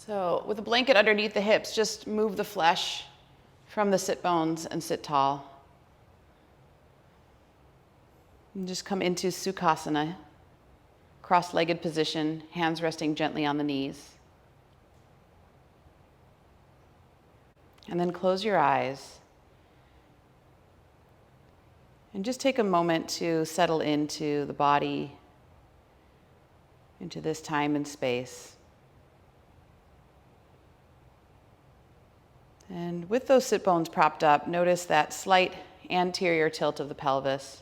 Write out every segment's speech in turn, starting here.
So with a blanket underneath the hips, just move the flesh from the sit bones and sit tall. And just come into Sukhasana, cross-legged position, hands resting gently on the knees. And then close your eyes. And just take a moment to settle into the body, into this time and space. And with those sit bones propped up, notice that slight anterior tilt of the pelvis.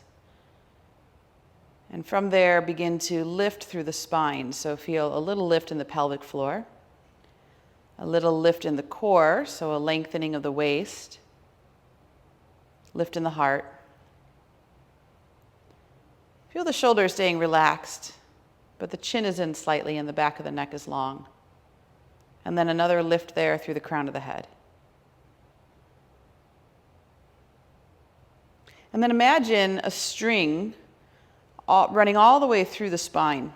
And from there, begin to lift through the spine. So feel a little lift in the pelvic floor, a little lift in the core, so a lengthening of the waist, lift in the heart. Feel the shoulders staying relaxed, but the chin is in slightly and the back of the neck is long. And then another lift there through the crown of the head. And then imagine a string running all the way through the spine.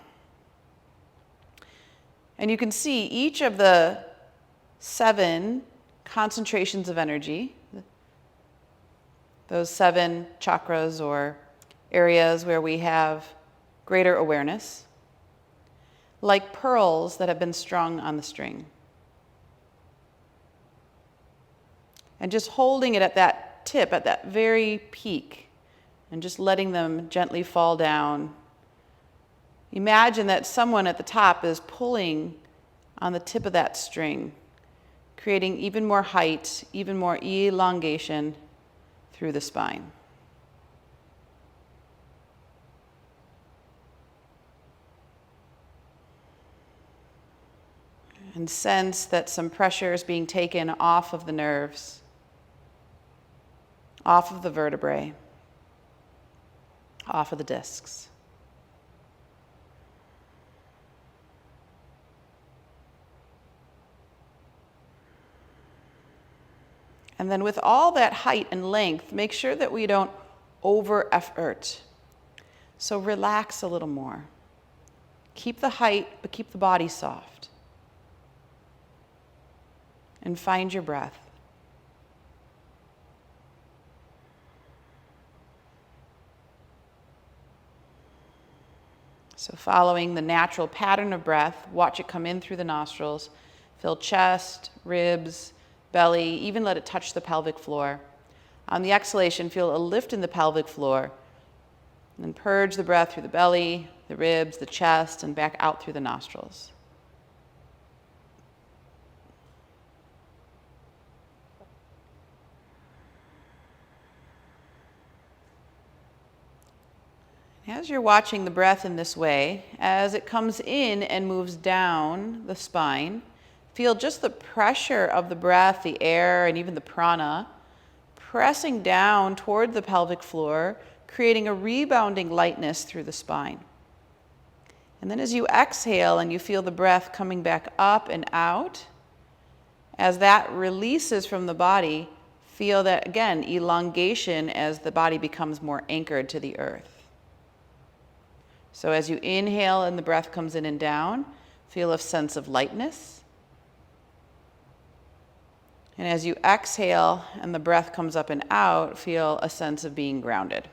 And you can see each of the 7 concentrations of energy, those 7 chakras or areas where we have greater awareness, like pearls that have been strung on the string. And just holding it at that tip, at that very peak, and just letting them gently fall down. Imagine that someone at the top is pulling on the tip of that string, creating even more height, even more elongation through the spine. And sense that some pressure is being taken off of the nerves, off of the vertebrae, off of the discs. And then with all that height and length, make sure that we don't over-effort. So relax a little more. Keep the height, but keep the body soft. And find your breath. So following the natural pattern of breath, watch it come in through the nostrils, fill chest, ribs, belly, even let it touch the pelvic floor. On the exhalation, feel a lift in the pelvic floor, and then purge the breath through the belly, the ribs, the chest, and back out through the nostrils. As you're watching the breath in this way, as it comes in and moves down the spine, feel just the pressure of the breath, the air, and even the prana, pressing down toward the pelvic floor, creating a rebounding lightness through the spine. And then as you exhale and you feel the breath coming back up and out, as that releases from the body, feel that, again, elongation as the body becomes more anchored to the earth. So as you inhale and the breath comes in and down, feel a sense of lightness. And as you exhale and the breath comes up and out, feel a sense of being grounded.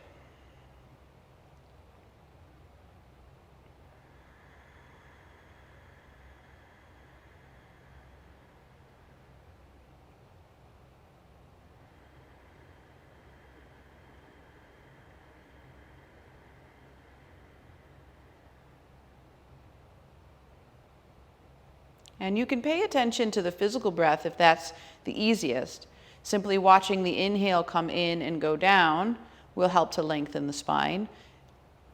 And you can pay attention to the physical breath if that's the easiest. Simply watching the inhale come in and go down will help to lengthen the spine.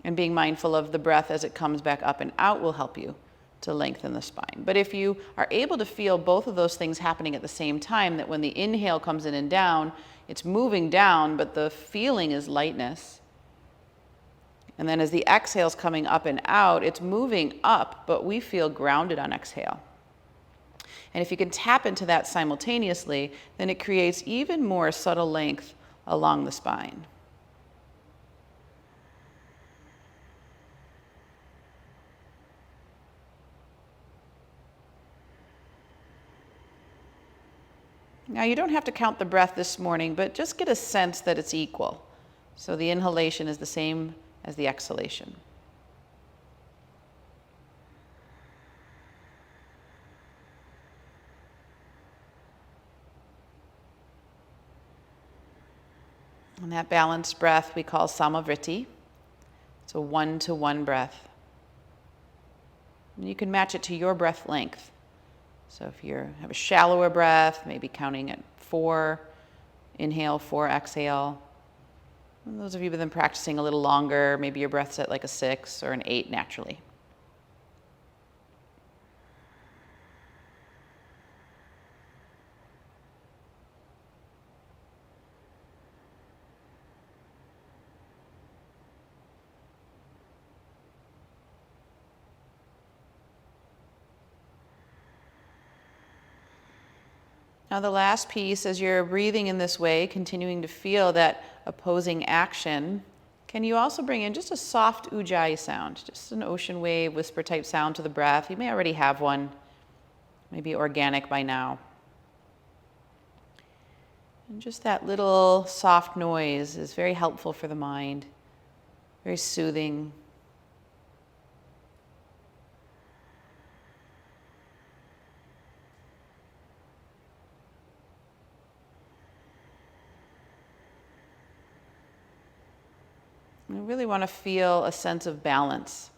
And being mindful of the breath as it comes back up and out will help you to lengthen the spine. But if you are able to feel both of those things happening at the same time, that when the inhale comes in and down, it's moving down, but the feeling is lightness. And then as the exhale is coming up and out, it's moving up, but we feel grounded on exhale. And if you can tap into that simultaneously, then it creates even more subtle length along the spine. Now you don't have to count the breath this morning, but just get a sense that it's equal. So the inhalation is the same as the exhalation. And that balanced breath we call Samavritti. It's a 1-to-1 breath. And you can match it to your breath length. So if you have a shallower breath, maybe counting at 4, inhale, 4, exhale. And those of you who have been practicing a little longer, maybe your breath's at like a 6 or an 8 naturally. Now the last piece, as you're breathing in this way, continuing to feel that opposing action, can you also bring in just a soft ujjayi sound, just an ocean wave, whisper type sound to the breath? You may already have one, maybe organic by now. And just that little soft noise is very helpful for the mind, very soothing. We really want to feel a sense of balance,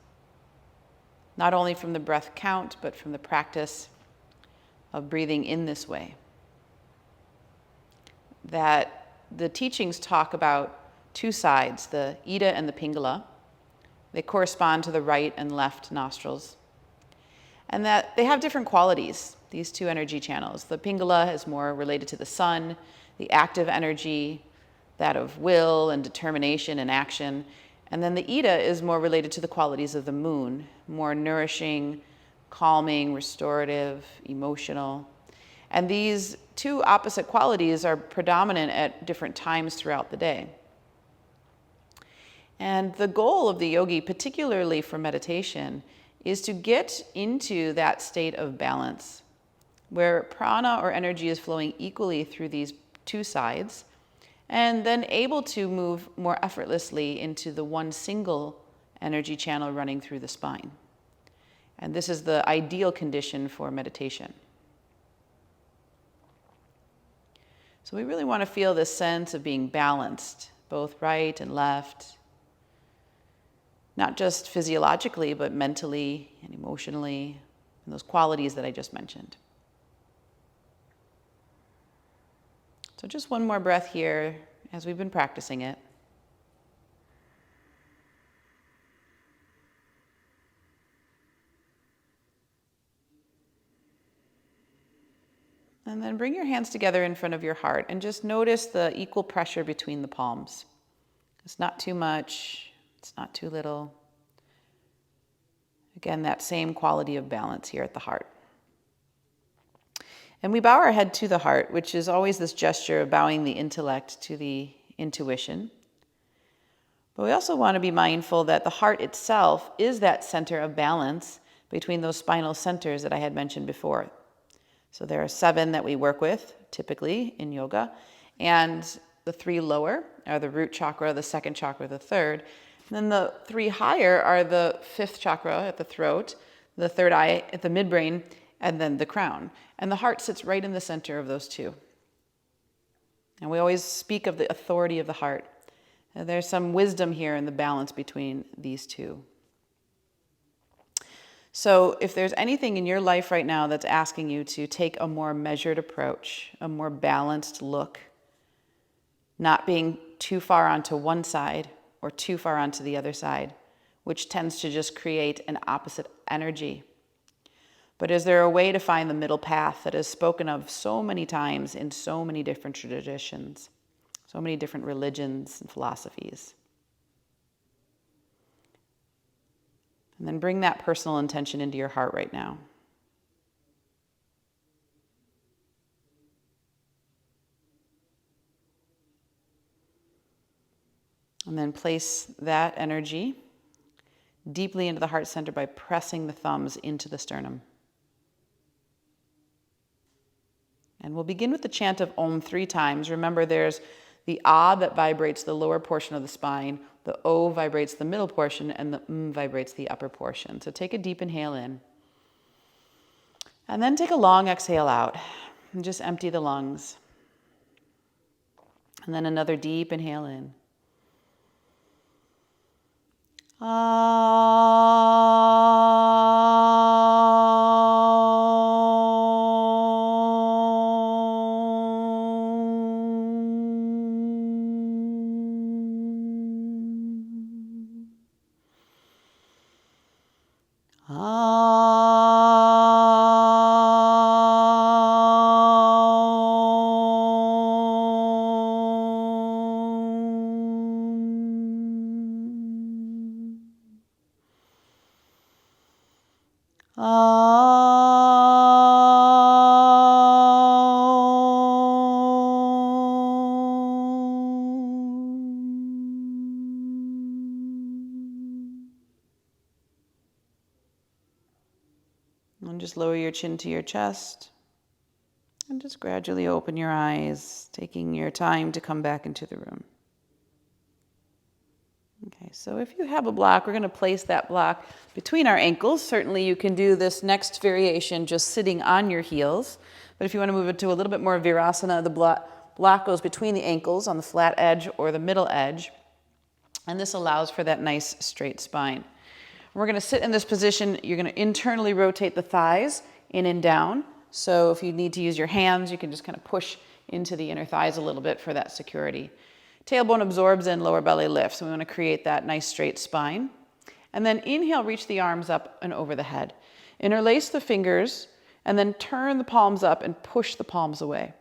not only from the breath count, but from the practice of breathing in this way. That the teachings talk about two sides, the Ida and the Pingala. They correspond to the right and left nostrils. And that they have different qualities, these two energy channels. The Pingala is more related to the sun, the active energy, that of will and determination and action. And then the Ida is more related to the qualities of the moon, more nourishing, calming, restorative, emotional. And these two opposite qualities are predominant at different times throughout the day. And the goal of the yogi, particularly for meditation, is to get into that state of balance, where prana or energy is flowing equally through these two sides, and then able to move more effortlessly into the one single energy channel running through the spine. And this is the ideal condition for meditation. So we really want to feel this sense of being balanced, both right and left, not just physiologically, but mentally and emotionally, and those qualities that I just mentioned. So just one more breath here as we've been practicing it. And then bring your hands together in front of your heart and just notice the equal pressure between the palms. It's not too much, it's not too little. Again, that same quality of balance here at the heart. And we bow our head to the heart, which is always this gesture of bowing the intellect to the intuition. But we also want to be mindful that the heart itself is that center of balance between those spinal centers that I had mentioned before. So there are 7 that we work with, typically, in yoga. And the 3 lower are the root chakra, the second chakra, the third. And then the 3 higher are the 5th chakra at the throat, the third eye at the midbrain, and then the crown. And the heart sits right in the center of those 2. And we always speak of the authority of the heart. And there's some wisdom here in the balance between these 2. So if there's anything in your life right now that's asking you to take a more measured approach, a more balanced look, not being too far onto one side or too far onto the other side, which tends to just create an opposite energy. But is there a way to find the middle path that is spoken of so many times in so many different traditions, so many different religions and philosophies? And then bring that personal intention into your heart right now. And then place that energy deeply into the heart center by pressing the thumbs into the sternum. And we'll begin with the chant of Om 3 times. Remember, there's the A that vibrates the lower portion of the spine, the O vibrates the middle portion, and the M vibrates the upper portion. So take a deep inhale in. And then take a long exhale out. And just empty the lungs. And then another deep inhale in. And just lower your chin to your chest. And just gradually open your eyes, taking your time to come back into the room. Okay, so if you have a block, we're going to place that block between our ankles. Certainly you can do this next variation just sitting on your heels. But if you want to move it to a little bit more Virasana, the block goes between the ankles on the flat edge or the middle edge. And this allows for that nice straight spine. We're going to sit in this position. You're going to internally rotate the thighs in and down. So if you need to use your hands, you can just kind of push into the inner thighs a little bit for that security. Tailbone absorbs in, lower belly lifts. So we want to create that nice straight spine. And then inhale, reach the arms up and over the head. Interlace the fingers and then turn the palms up and push the palms away.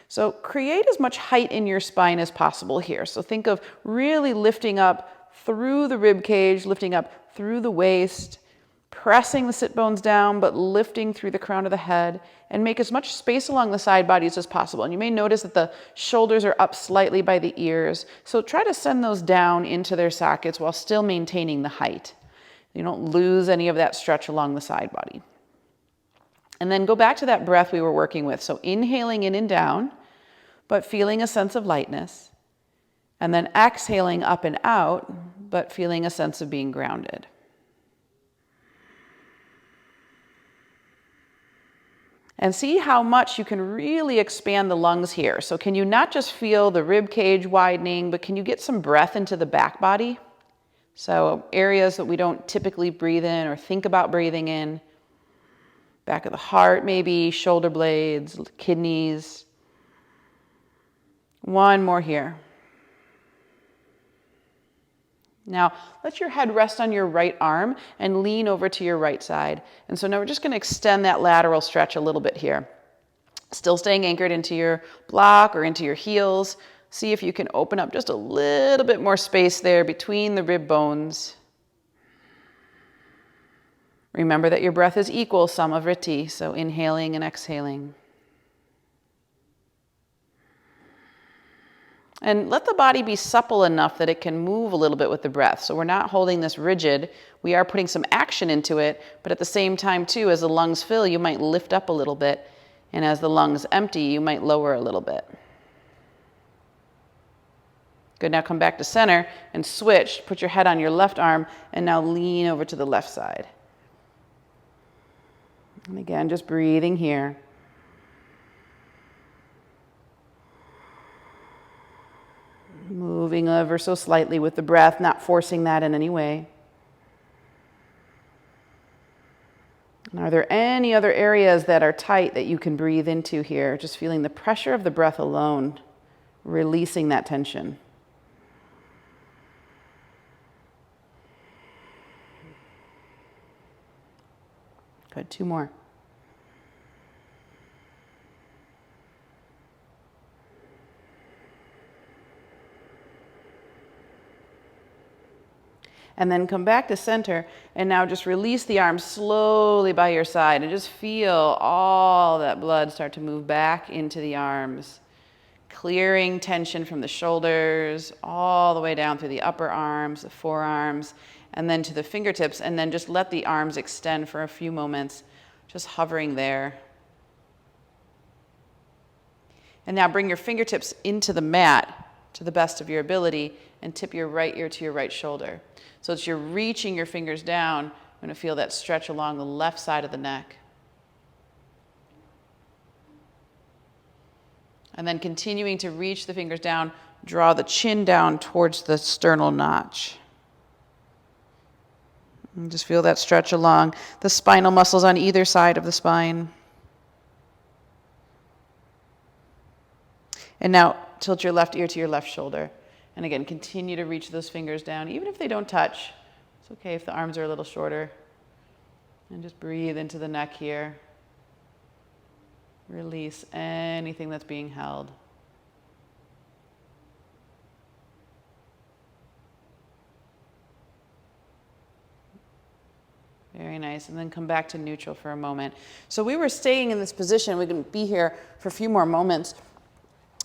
So create as much height in your spine as possible here. So think of really lifting up through the rib cage, lifting up through the waist, pressing the sit bones down, but lifting through the crown of the head, and make as much space along the side bodies as possible. And you may notice that the shoulders are up slightly by the ears. So try to send those down into their sockets while still maintaining the height. You don't lose any of that stretch along the side body. And then go back to that breath we were working with. So inhaling in and down, but feeling a sense of lightness. And then exhaling up and out, but feeling a sense of being grounded. And see how much you can really expand the lungs here. So can you not just feel the rib cage widening, but can you get some breath into the back body? So areas that we don't typically breathe in or think about breathing in. Back of the heart maybe, shoulder blades, kidneys. One more here. Now, let your head rest on your right arm and lean over to your right side. And so now we're just going to extend that lateral stretch a little bit here. Still staying anchored into your block or into your heels. See if you can open up just a little bit more space there between the rib bones. Remember that your breath is equal, Samavritti, so inhaling and exhaling. And let the body be supple enough that it can move a little bit with the breath. So we're not holding this rigid. We are putting some action into it, but at the same time too, as the lungs fill, you might lift up a little bit. And as the lungs empty, you might lower a little bit. Good, now come back to center and switch. Put your head on your left arm and now lean over to the left side. And again, just breathing here. Moving ever so slightly with the breath, not forcing that in any way. And are there any other areas that are tight that you can breathe into here? Just feeling the pressure of the breath alone, releasing that tension. Good, 2 more. And then come back to center and now just release the arms slowly by your side and just feel all that blood start to move back into the arms, clearing tension from the shoulders all the way down through the upper arms, the forearms, and then to the fingertips, and then just let the arms extend for a few moments, just hovering there. And now bring your fingertips into the mat to the best of your ability and tip your right ear to your right shoulder. So as you're reaching your fingers down, I'm going to feel that stretch along the left side of the neck. And then continuing to reach the fingers down, draw the chin down towards the sternal notch. And just feel that stretch along the spinal muscles on either side of the spine. And now tilt your left ear to your left shoulder. And again, continue to reach those fingers down, even if they don't touch. It's okay if the arms are a little shorter. And just breathe into the neck here. Release anything that's being held. Very nice. And then come back to neutral for a moment. So we were staying in this position. We can be here for a few more moments.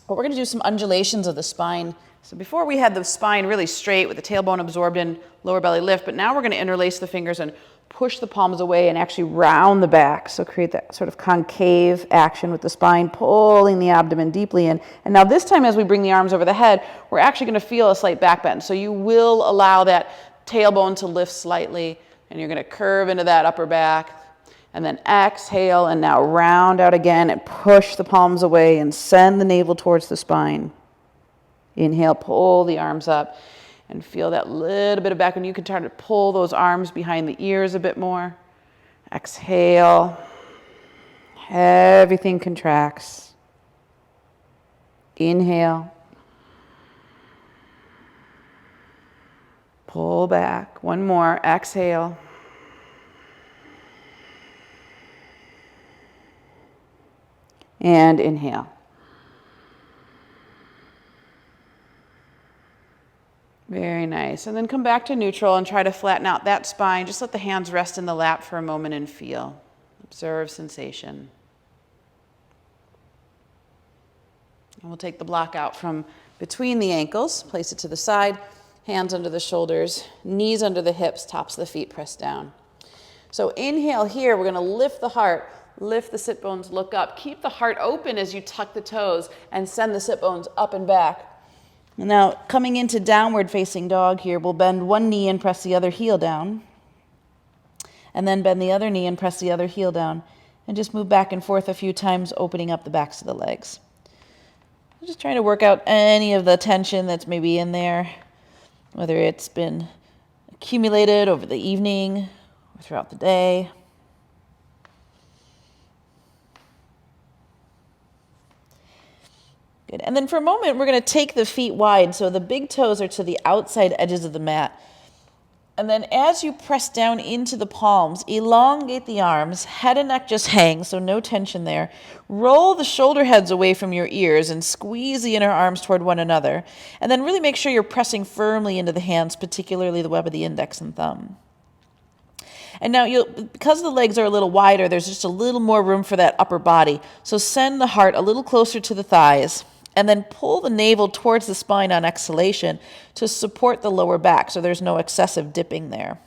But we're going to do some undulations of the spine. So before we had the spine really straight with the tailbone absorbed in, lower belly lift, but now we're going to interlace the fingers and push the palms away and actually round the back. So create that sort of concave action with the spine, pulling the abdomen deeply in. And now this time as we bring the arms over the head, we're actually going to feel a slight back bend. So you will allow that tailbone to lift slightly, and you're going to curve into that upper back. And then exhale, and now round out again and push the palms away and send the navel towards the spine. Inhale, pull the arms up and feel that little bit of back. And you can try to pull those arms behind the ears a bit more. Exhale. Everything contracts. Inhale. Pull back. One more. Exhale. And inhale. Very nice. And then come back to neutral and try to flatten out that spine. Just let the hands rest in the lap for a moment and feel. Observe sensation. And we'll take the block out from between the ankles, place it to the side, hands under the shoulders, knees under the hips, tops of the feet pressed down. So inhale here, we're going to lift the heart. Lift the sit bones, look up. Keep the heart open as you tuck the toes and send the sit bones up and back. Now, coming into downward facing dog here, we'll bend one knee and press the other heel down. And then bend the other knee and press the other heel down. And just move back and forth a few times, opening up the backs of the legs. Just trying to work out any of the tension that's maybe in there, whether it's been accumulated over the evening or throughout the day. Good. And then for a moment, we're going to take the feet wide. So the big toes are to the outside edges of the mat. And then as you press down into the palms, elongate the arms, head and neck just hang, so no tension there. Roll the shoulder heads away from your ears and squeeze the inner arms toward one another. And then really make sure you're pressing firmly into the hands, particularly the web of the index and thumb. And now, because the legs are a little wider, there's just a little more room for that upper body. So send the heart a little closer to the thighs. And then pull the navel towards the spine on exhalation to support the lower back so there's no excessive dipping there.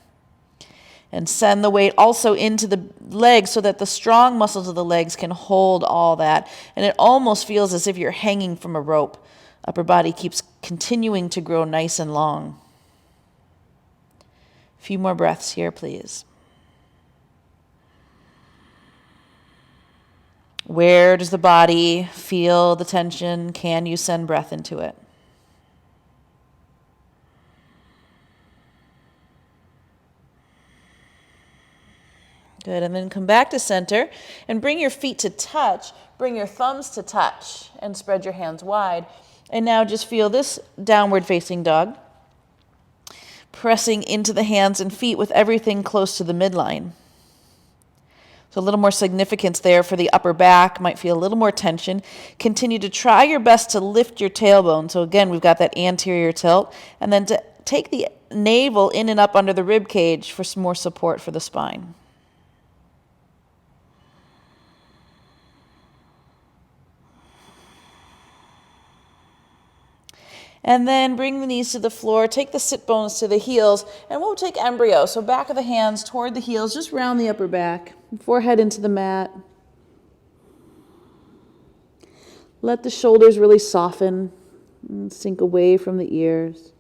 And send the weight also into the legs so that the strong muscles of the legs can hold all that. And it almost feels as if you're hanging from a rope. Upper body keeps continuing to grow nice and long. A few more breaths here, please. Where does the body feel the tension? Can you send breath into it? Good, and then come back to center and bring your feet to touch. Bring your thumbs to touch and spread your hands wide. And now just feel this downward facing dog. Pressing into the hands and feet with everything close to the midline. So a little more significance there for the upper back, might feel a little more tension. Continue to try your best to lift your tailbone. So again, we've got that anterior tilt. And then to take the navel in and up under the rib cage for some more support for the spine. And then bring the knees to the floor, take the sit bones to the heels, and we'll take embryo. So back of the hands toward the heels, just round the upper back, forehead into the mat. Let the shoulders really soften and sink away from the ears.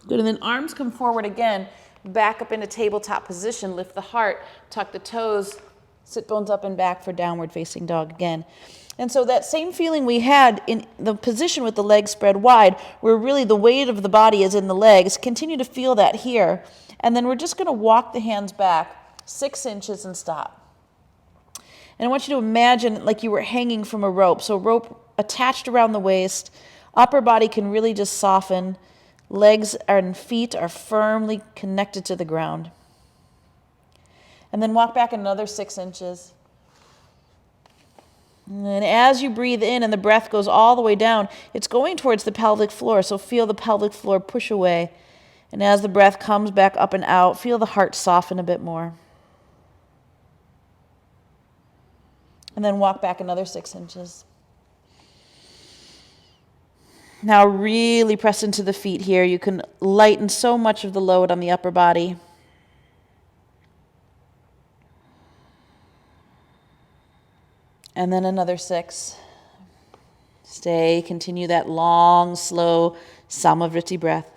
Good, and then arms come forward again, back up into tabletop position, lift the heart, tuck the toes, sit bones up and back for downward facing dog again. And so that same feeling we had in the position with the legs spread wide, where really the weight of the body is in the legs, continue to feel that here. And then we're just going to walk the hands back 6 inches and stop. And I want you to imagine like you were hanging from a rope. So rope attached around the waist, upper body can really just soften. Legs and feet are firmly connected to the ground. And then walk back another 6 inches. And as you breathe in and the breath goes all the way down, it's going towards the pelvic floor. So feel the pelvic floor push away. And as the breath comes back up and out, feel the heart soften a bit more. And then walk back another 6 inches. Now really press into the feet here. You can lighten so much of the load on the upper body. And then another 6. Stay, continue that long, slow Samavritti breath.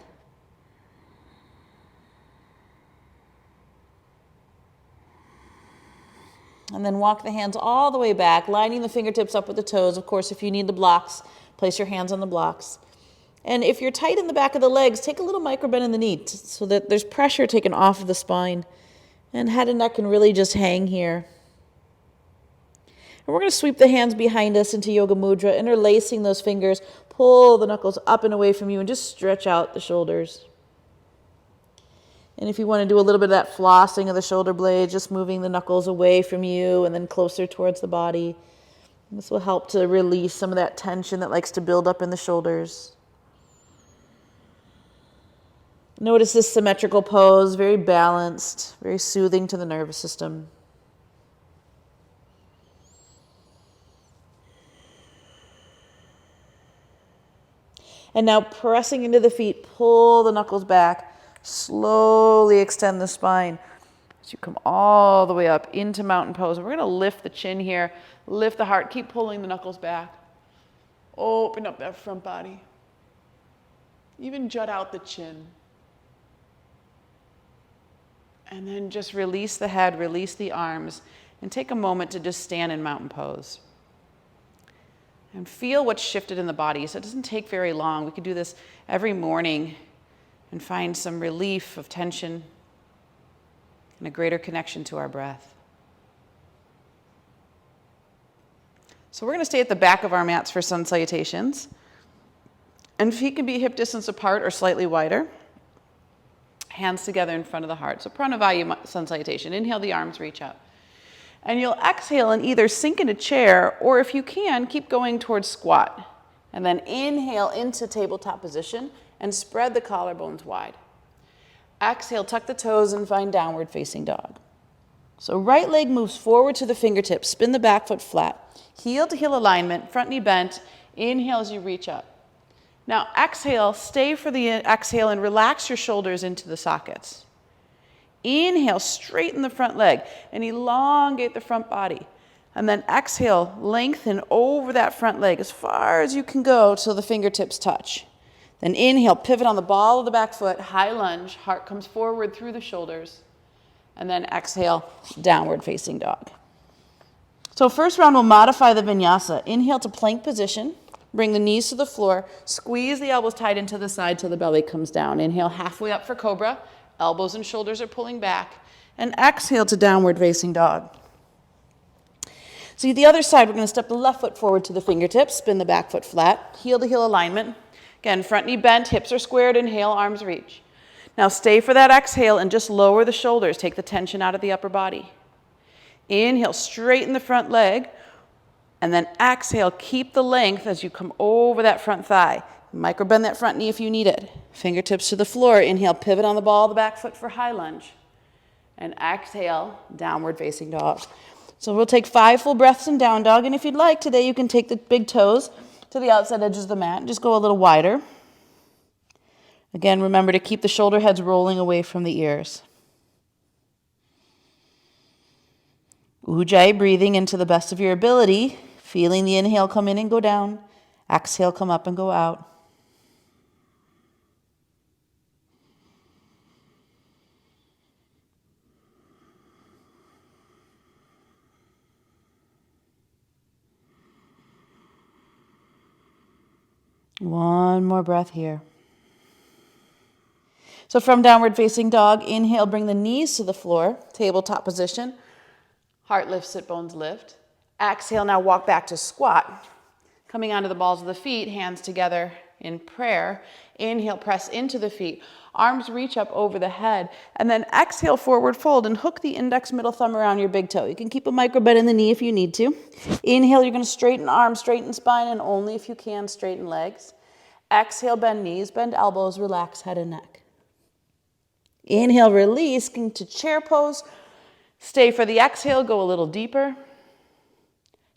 And then walk the hands all the way back, lining the fingertips up with the toes. Of course, if you need the blocks, place your hands on the blocks. And if you're tight in the back of the legs, take a little micro bend in the knee so that there's pressure taken off of the spine. And head and neck can really just hang here. And we're going to sweep the hands behind us into Yoga Mudra, interlacing those fingers. Pull the knuckles up and away from you and just stretch out the shoulders. And if you want to do a little bit of that flossing of the shoulder blades, just moving the knuckles away from you and then closer towards the body. This will help to release some of that tension that likes to build up in the shoulders. Notice this symmetrical pose, very balanced, very soothing to the nervous system. And now pressing into the feet, pull the knuckles back, slowly extend the spine. As you come all the way up into mountain pose. We're going to lift the chin here, lift the heart, keep pulling the knuckles back. Open up that front body. Even jut out the chin. And then just release the head, release the arms, and take a moment to just stand in mountain pose. And feel what's shifted in the body. So it doesn't take very long. We could do this every morning and find some relief of tension and a greater connection to our breath. So we're going to stay at the back of our mats for sun salutations. And feet can be hip distance apart or slightly wider. Hands together in front of the heart. So pranavayu sun salutation. Inhale, the arms reach up. And you'll exhale and either sink into chair, or if you can, keep going towards squat. And then inhale into tabletop position and spread the collarbones wide. Exhale, tuck the toes and find downward facing dog. So right leg moves forward to the fingertips. Spin the back foot flat. Heel to heel alignment, front knee bent. Inhale as you reach up. Now exhale, stay for the exhale and relax your shoulders into the sockets. Inhale, straighten the front leg and elongate the front body. And then exhale, lengthen over that front leg as far as you can go till the fingertips touch. Then inhale, pivot on the ball of the back foot, high lunge, heart comes forward through the shoulders. And then exhale, downward facing dog. So first round, we'll modify the vinyasa. Inhale to plank position, bring the knees to the floor, squeeze the elbows tight into the side till the belly comes down. Inhale, halfway up for cobra, elbows and shoulders are pulling back. And exhale to downward facing dog. So the other side, we're going to step the left foot forward to the fingertips, spin the back foot flat, heel to heel alignment. Again, front knee bent, hips are squared, inhale, arms reach. Now stay for that exhale and just lower the shoulders. Take the tension out of the upper body. Inhale, straighten the front leg. And then exhale, keep the length as you come over that front thigh. Micro bend that front knee if you need it. Fingertips to the floor. Inhale, pivot on the ball of the back foot for high lunge. And exhale, downward facing dog. So we'll take 5 full breaths in down dog. And if you'd like, today you can take the big toes to the outside edges of the mat and just go a little wider. Again, remember to keep the shoulder heads rolling away from the ears. Ujjayi breathing into the best of your ability, feeling the inhale come in and go down, exhale come up and go out. One more breath here. So from downward facing dog, inhale, bring the knees to the floor, tabletop position. Heart lift, sit bones lift. Exhale, now walk back to squat. Coming onto the balls of the feet, hands together in prayer. Inhale, press into the feet. Arms reach up over the head. And then exhale, forward fold and hook the index middle thumb around your big toe. You can keep a micro bend in the knee if you need to. Inhale, you're going to straighten arms, straighten spine, and only if you can, straighten legs. Exhale, bend knees, bend elbows, relax head and neck. Inhale, release, into chair pose. Stay for the exhale, go a little deeper.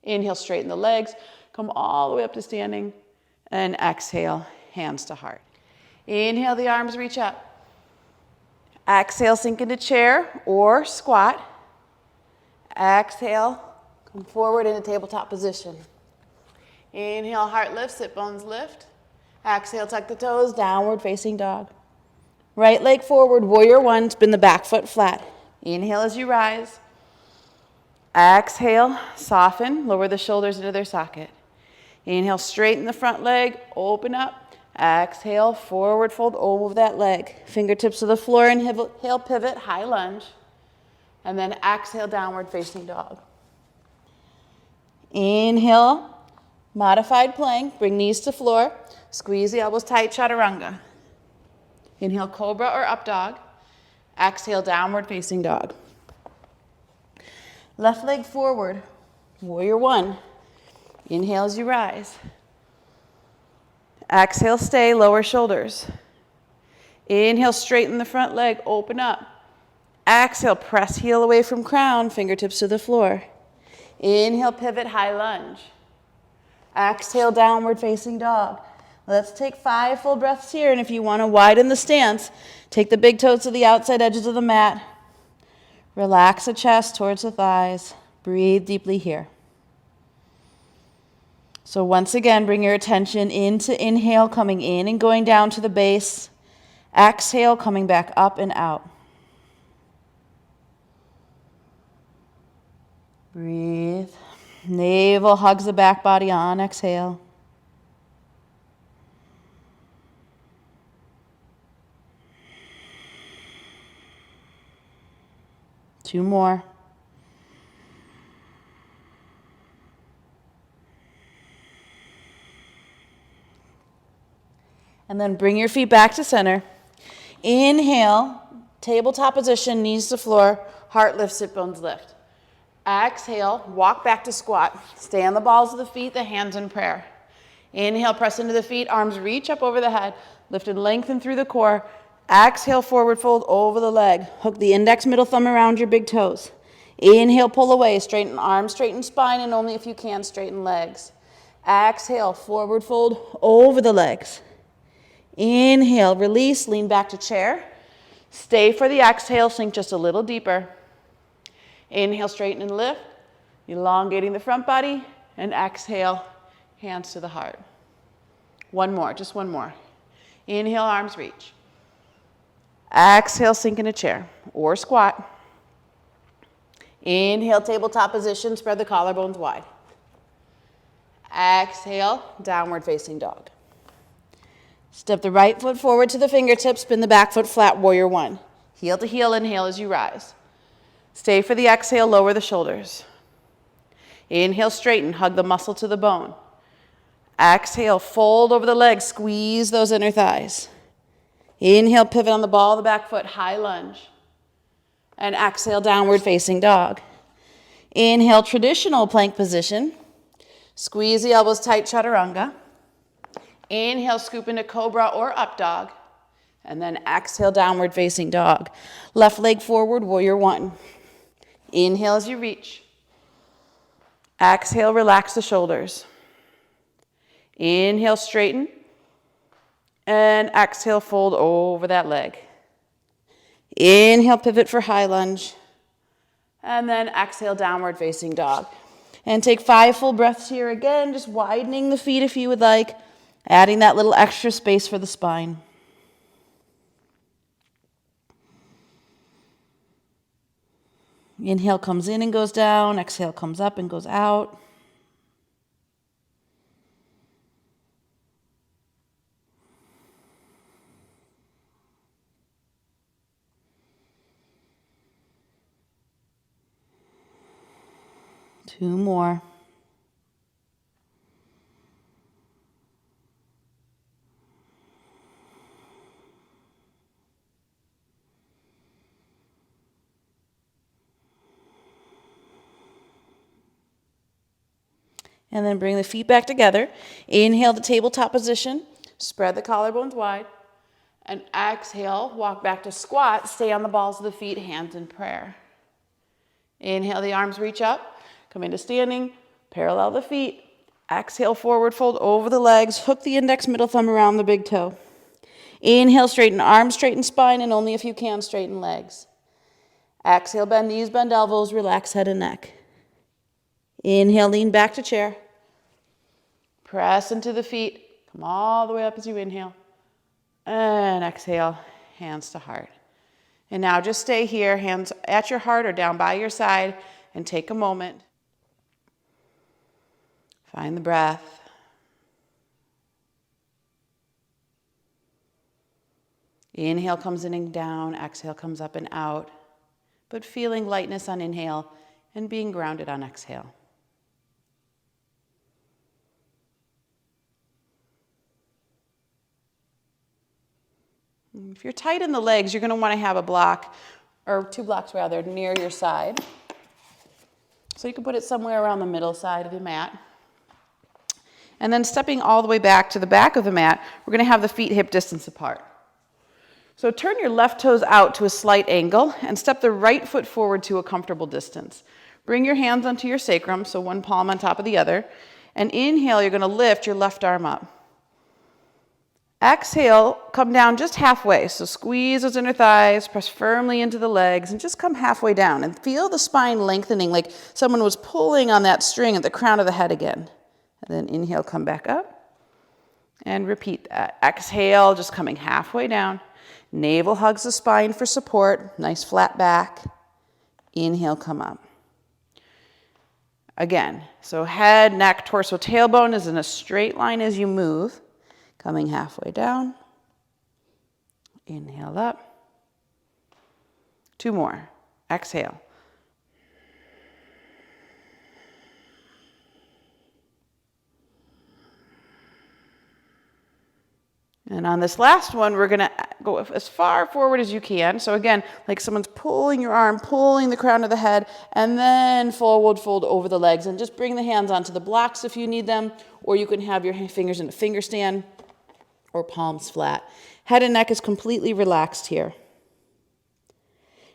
Inhale, straighten the legs, come all the way up to standing. And exhale, hands to heart. Inhale, the arms reach up. Exhale, sink into chair or squat. Exhale, come forward into tabletop position. Inhale, heart lift, sit bones lift. Exhale, tuck the toes, downward facing dog. Right leg forward, warrior one, spin the back foot flat. Inhale as you rise. Exhale, soften, lower the shoulders into their socket. Inhale, straighten the front leg, open up. Exhale, forward fold over that leg. Fingertips to the floor, inhale, pivot, high lunge. And then exhale, downward facing dog. Inhale, modified plank, bring knees to floor. Squeeze the elbows tight, chaturanga. Inhale, cobra or up dog. Exhale, downward facing dog. Left leg forward, warrior one. Inhale as you rise. Exhale, stay, lower shoulders. Inhale, straighten the front leg, open up. Exhale, press heel away from crown, fingertips to the floor. Inhale, pivot, high lunge. Exhale, downward facing dog. Let's take 5 full breaths here, and if you want to widen the stance, take the big toes to the outside edges of the mat. Relax the chest towards the thighs. Breathe deeply here. So once again, bring your attention into inhale, coming in and going down to the base. Exhale, coming back up and out. Breathe. Navel hugs the back body on exhale. Two more. And then bring your feet back to center. Inhale, tabletop position, knees to floor, heart lift, sit bones lift. Exhale, walk back to squat. Stay on the balls of the feet, the hands in prayer. Inhale, press into the feet, arms reach up over the head, lift and lengthen through the core. Exhale, forward fold over the leg. Hook the index middle thumb around your big toes. Inhale, pull away, straighten arms, straighten spine, and only if you can, straighten legs. Exhale, forward fold over the legs. Inhale, release, lean back to chair. Stay for the exhale, sink just a little deeper. Inhale, straighten and lift, elongating the front body, and exhale, hands to the heart. One more, just one more. Inhale, arms reach. Exhale, sink in a chair or squat. Inhale, tabletop position, spread the collarbones wide. Exhale, downward facing dog. Step the right foot forward to the fingertips, spin the back foot flat, warrior one. Heel to heel, inhale as you rise. Stay for the exhale, lower the shoulders. Inhale, straighten, hug the muscle to the bone. Exhale, fold over the legs, squeeze those inner thighs. Inhale, pivot on the ball of the back foot, high lunge. And exhale, downward facing dog. Inhale, traditional plank position. Squeeze the elbows tight, chaturanga. Inhale, scoop into cobra or up dog. And then exhale, downward facing dog. Left leg forward, warrior one. Inhale as you reach. Exhale, relax the shoulders. Inhale, straighten. And exhale, fold over that leg. Inhale, pivot for high lunge. And then exhale, downward facing dog. And take 5 full breaths here again, just widening the feet if you would like, adding that little extra space for the spine. Inhale comes in and goes down, exhale comes up and goes out. Two more. And then bring the feet back together. Inhale to tabletop position. Spread the collarbones wide. And exhale, walk back to squat. Stay on the balls of the feet, hands in prayer. Inhale, the arms reach up. Come into standing. Parallel the feet. Exhale, forward fold over the legs. Hook the index, middle thumb around the big toe. Inhale, straighten arms, straighten spine, and only if you can, straighten legs. Exhale, bend knees, bend elbows, relax head and neck. Inhale, lean back to chair. Press into the feet. Come all the way up as you inhale. And exhale, hands to heart. And now just stay here, hands at your heart or down by your side, and take a moment. Find the breath. Inhale comes in and down, exhale comes up and out, but feeling lightness on inhale and being grounded on exhale. If you're tight in the legs, you're going to want to have a block, or 2 blocks rather, near your side. So you can put it somewhere around the middle side of the mat. And then stepping all the way back to the back of the mat, we're going to have the feet hip distance apart. So turn your left toes out to a slight angle and step the right foot forward to a comfortable distance. Bring your hands onto your sacrum, so one palm on top of the other. And inhale, you're going to lift your left arm up. Exhale, come down just halfway. So squeeze those inner thighs, press firmly into the legs, and just come halfway down. And feel the spine lengthening like someone was pulling on that string at the crown of the head again. And then inhale, come back up. And repeat that. Exhale, just coming halfway down. Navel hugs the spine for support. Nice flat back. Inhale, come up. Again, so head, neck, torso, tailbone is in a straight line as you move. Coming halfway down. Inhale up. 2 more. Exhale. And on this last one, we're going to go as far forward as you can. So again, like someone's pulling your arm, pulling the crown of the head, and then forward fold over the legs. And just bring the hands onto the blocks if you need them, or you can have your fingers in a finger stand or palms flat. Head and neck is completely relaxed here.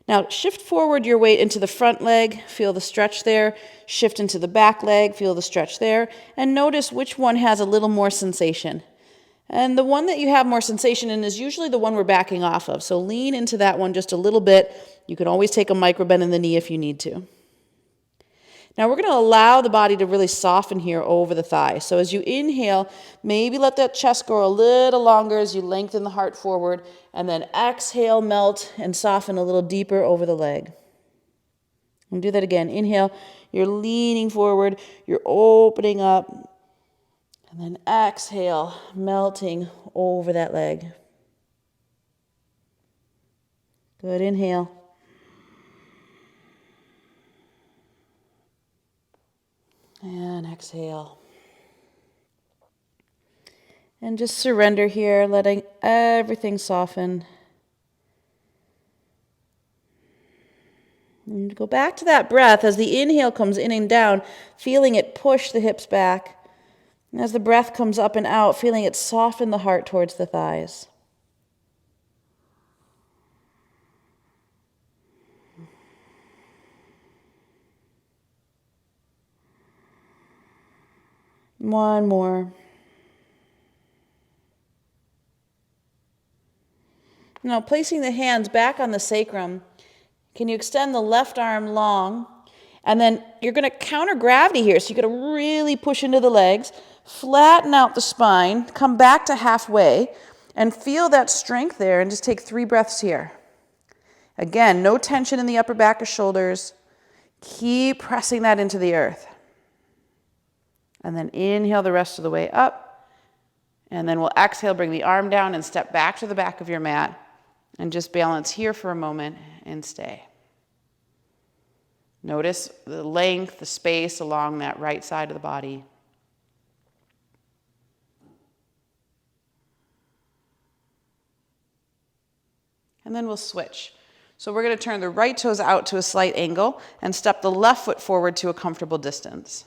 Now shift forward your weight into the front leg, feel the stretch there. Shift into the back leg, feel the stretch there. And notice which one has a little more sensation. And the one that you have more sensation in is usually the one we're backing off of. So lean into that one just a little bit. You can always take a micro bend in the knee if you need to. Now we're going to allow the body to really soften here over the thigh. So as you inhale, maybe let that chest grow a little longer as you lengthen the heart forward. And then exhale, melt and soften a little deeper over the leg. And do that again. Inhale, you're leaning forward, you're opening up. And then exhale, melting over that leg. Good, inhale. And exhale. And just surrender here, letting everything soften. And go back to that breath as the inhale comes in and down, feeling it push the hips back. And as the breath comes up and out, feeling it soften the heart towards the thighs. One more. Now, placing the hands back on the sacrum, can you extend the left arm long? And then you're going to counter gravity here. So you're going to really push into the legs, flatten out the spine, come back to halfway, and feel that strength there, and just take 3 breaths here. Again, no tension in the upper back or shoulders. Keep pressing that into the earth. And then inhale the rest of the way up. And then we'll exhale, bring the arm down and step back to the back of your mat. And just balance here for a moment and stay. Notice the length, the space along that right side of the body. And then we'll switch. So we're going to turn the right toes out to a slight angle and step the left foot forward to a comfortable distance.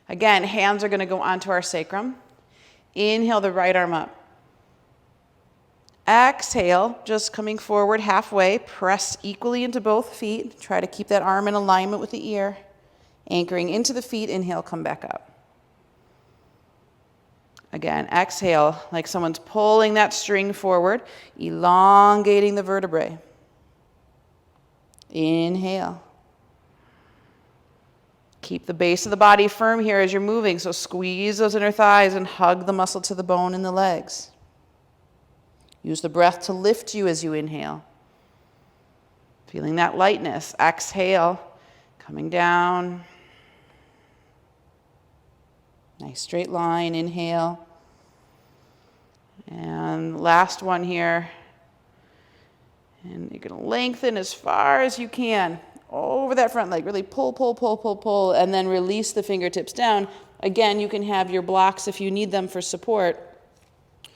Again, hands are going to go onto our sacrum. Inhale the right arm up. Exhale, just coming forward halfway. Press equally into both feet. Try to keep that arm in alignment with the ear. Anchoring into the feet, inhale, come back up. Again, exhale, like someone's pulling that string forward, elongating the vertebrae. Inhale. Keep the base of the body firm here as you're moving, so squeeze those inner thighs and hug the muscle to the bone in the legs. Use the breath to lift you as you inhale. Feeling that lightness. Exhale, coming down. Nice straight line, inhale. And last one here. And you're going to lengthen as far as you can over that front leg. Really pull, pull, pull, pull, pull, and then release the fingertips down. Again, you can have your blocks if you need them for support.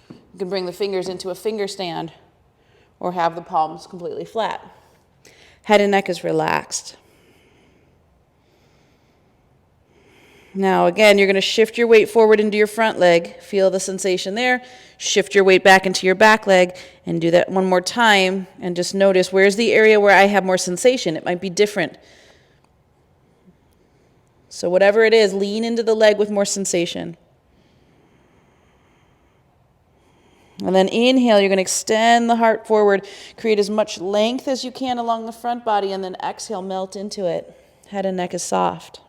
You can bring the fingers into a finger stand or have the palms completely flat. Head and neck is relaxed. Now, again, you're going to shift your weight forward into your front leg. Feel the sensation there. Shift your weight back into your back leg and do that one more time. And just notice, where's the area where I have more sensation? It might be different. So whatever it is, lean into the leg with more sensation. And then inhale, you're going to extend the heart forward. Create as much length as you can along the front body. And then exhale, melt into it. Head and neck is soft.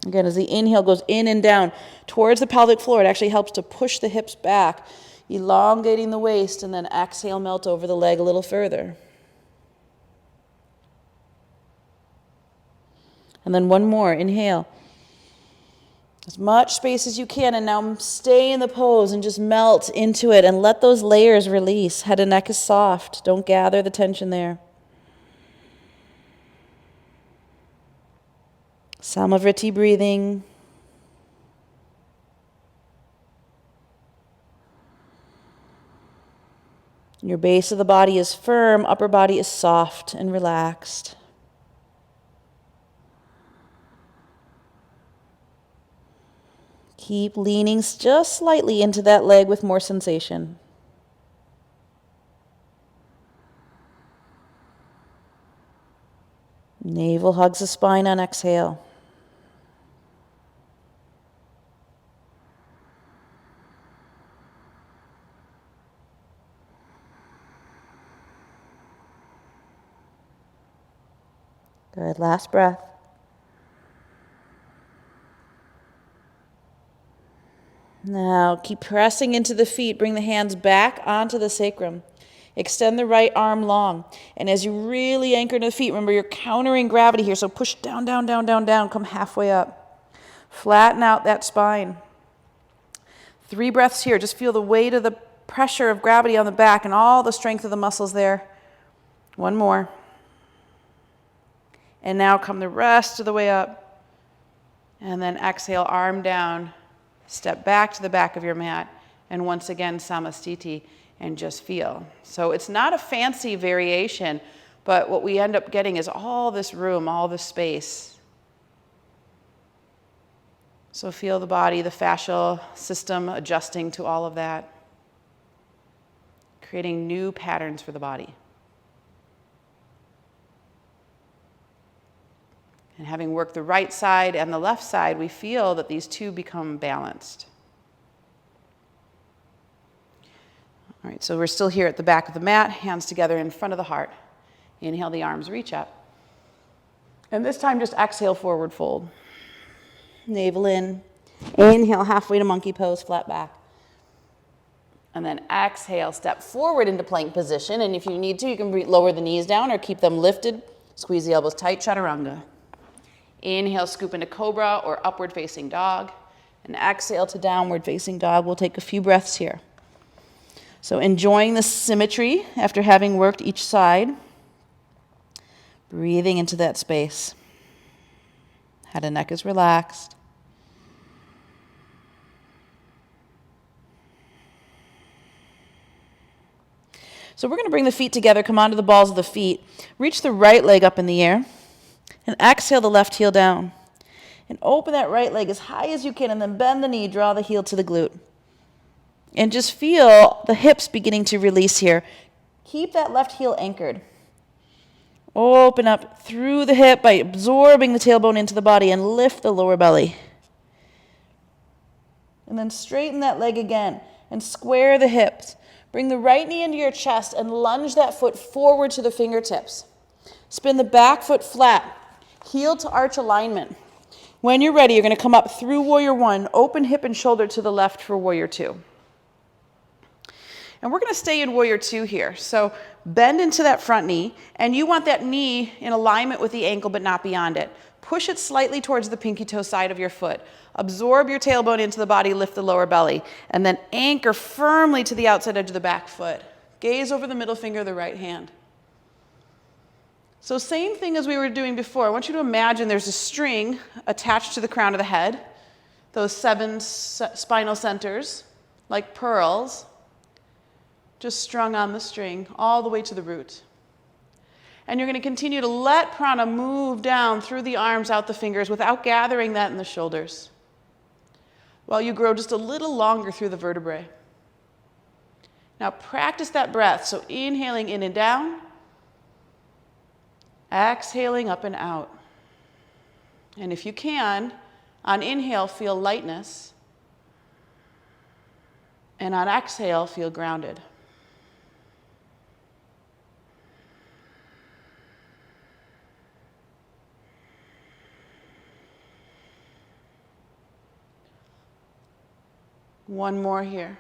Again, as the inhale goes in and down towards the pelvic floor, it actually helps to push the hips back, elongating the waist, and then exhale, melt over the leg a little further. And then one more, inhale. As much space as you can, and now stay in the pose and just melt into it and let those layers release. Head and neck is soft. Don't gather the tension there. Samavritti breathing. Your base of the body is firm, upper body is soft and relaxed. Keep leaning just slightly into that leg with more sensation. Navel hugs the spine on exhale. Good, last breath. Now keep pressing into the feet. Bring the hands back onto the sacrum. Extend the right arm long. And as you really anchor to the feet, remember you're countering gravity here. So push down, down, down, down, down. Come halfway up. Flatten out that spine. 3 breaths here. Just feel the weight of the pressure of gravity on the back and all the strength of the muscles there. One more. And now come the rest of the way up. And then exhale, arm down. Step back to the back of your mat. And once again, Samavritti, and just feel. So it's not a fancy variation, but what we end up getting is all this room, all this space. So feel the body, the fascial system adjusting to all of that. Creating new patterns for the body. And having worked the right side and the left side, we feel that these two become balanced. All right, so we're still here at the back of the mat, hands together in front of the heart. Inhale, the arms reach up. And this time, just exhale, forward fold. Navel in. Inhale, halfway to monkey pose, flat back. And then exhale, step forward into plank position. And if you need to, you can lower the knees down or keep them lifted. Squeeze the elbows tight, chaturanga. Inhale, scoop into cobra or upward facing dog. And exhale to downward facing dog. We'll take a few breaths here. So enjoying the symmetry after having worked each side. Breathing into that space. Head and neck is relaxed. So we're going to bring the feet together, come onto the balls of the feet. Reach the right leg up in the air. And exhale the left heel down. And open that right leg as high as you can, and then bend the knee, draw the heel to the glute. And just feel the hips beginning to release here. Keep that left heel anchored. Open up through the hip by absorbing the tailbone into the body and lift the lower belly. And then straighten that leg again and square the hips. Bring the right knee into your chest and lunge that foot forward to the fingertips. Spin the back foot flat, heel to arch alignment. When you're ready, you're going to come up through warrior one, open hip and shoulder to the left for warrior two. And we're going to stay in warrior two here. So bend into that front knee, and you want that knee in alignment with the ankle but not beyond it. Push it slightly towards the pinky toe side of your foot. Absorb your tailbone into the body, lift the lower belly, and then anchor firmly to the outside edge of the back foot. Gaze over the middle finger of the right hand. So same thing as we were doing before. I want you to imagine there's a string attached to the crown of the head, those 7 spinal centers, like pearls, just strung on the string all the way to the root. And you're going to continue to let prana move down through the arms, out the fingers, without gathering that in the shoulders, while you grow just a little longer through the vertebrae. Now practice that breath. So inhaling in and down, exhaling up and out. And if you can, on inhale, feel lightness. And on exhale, feel grounded. One more here.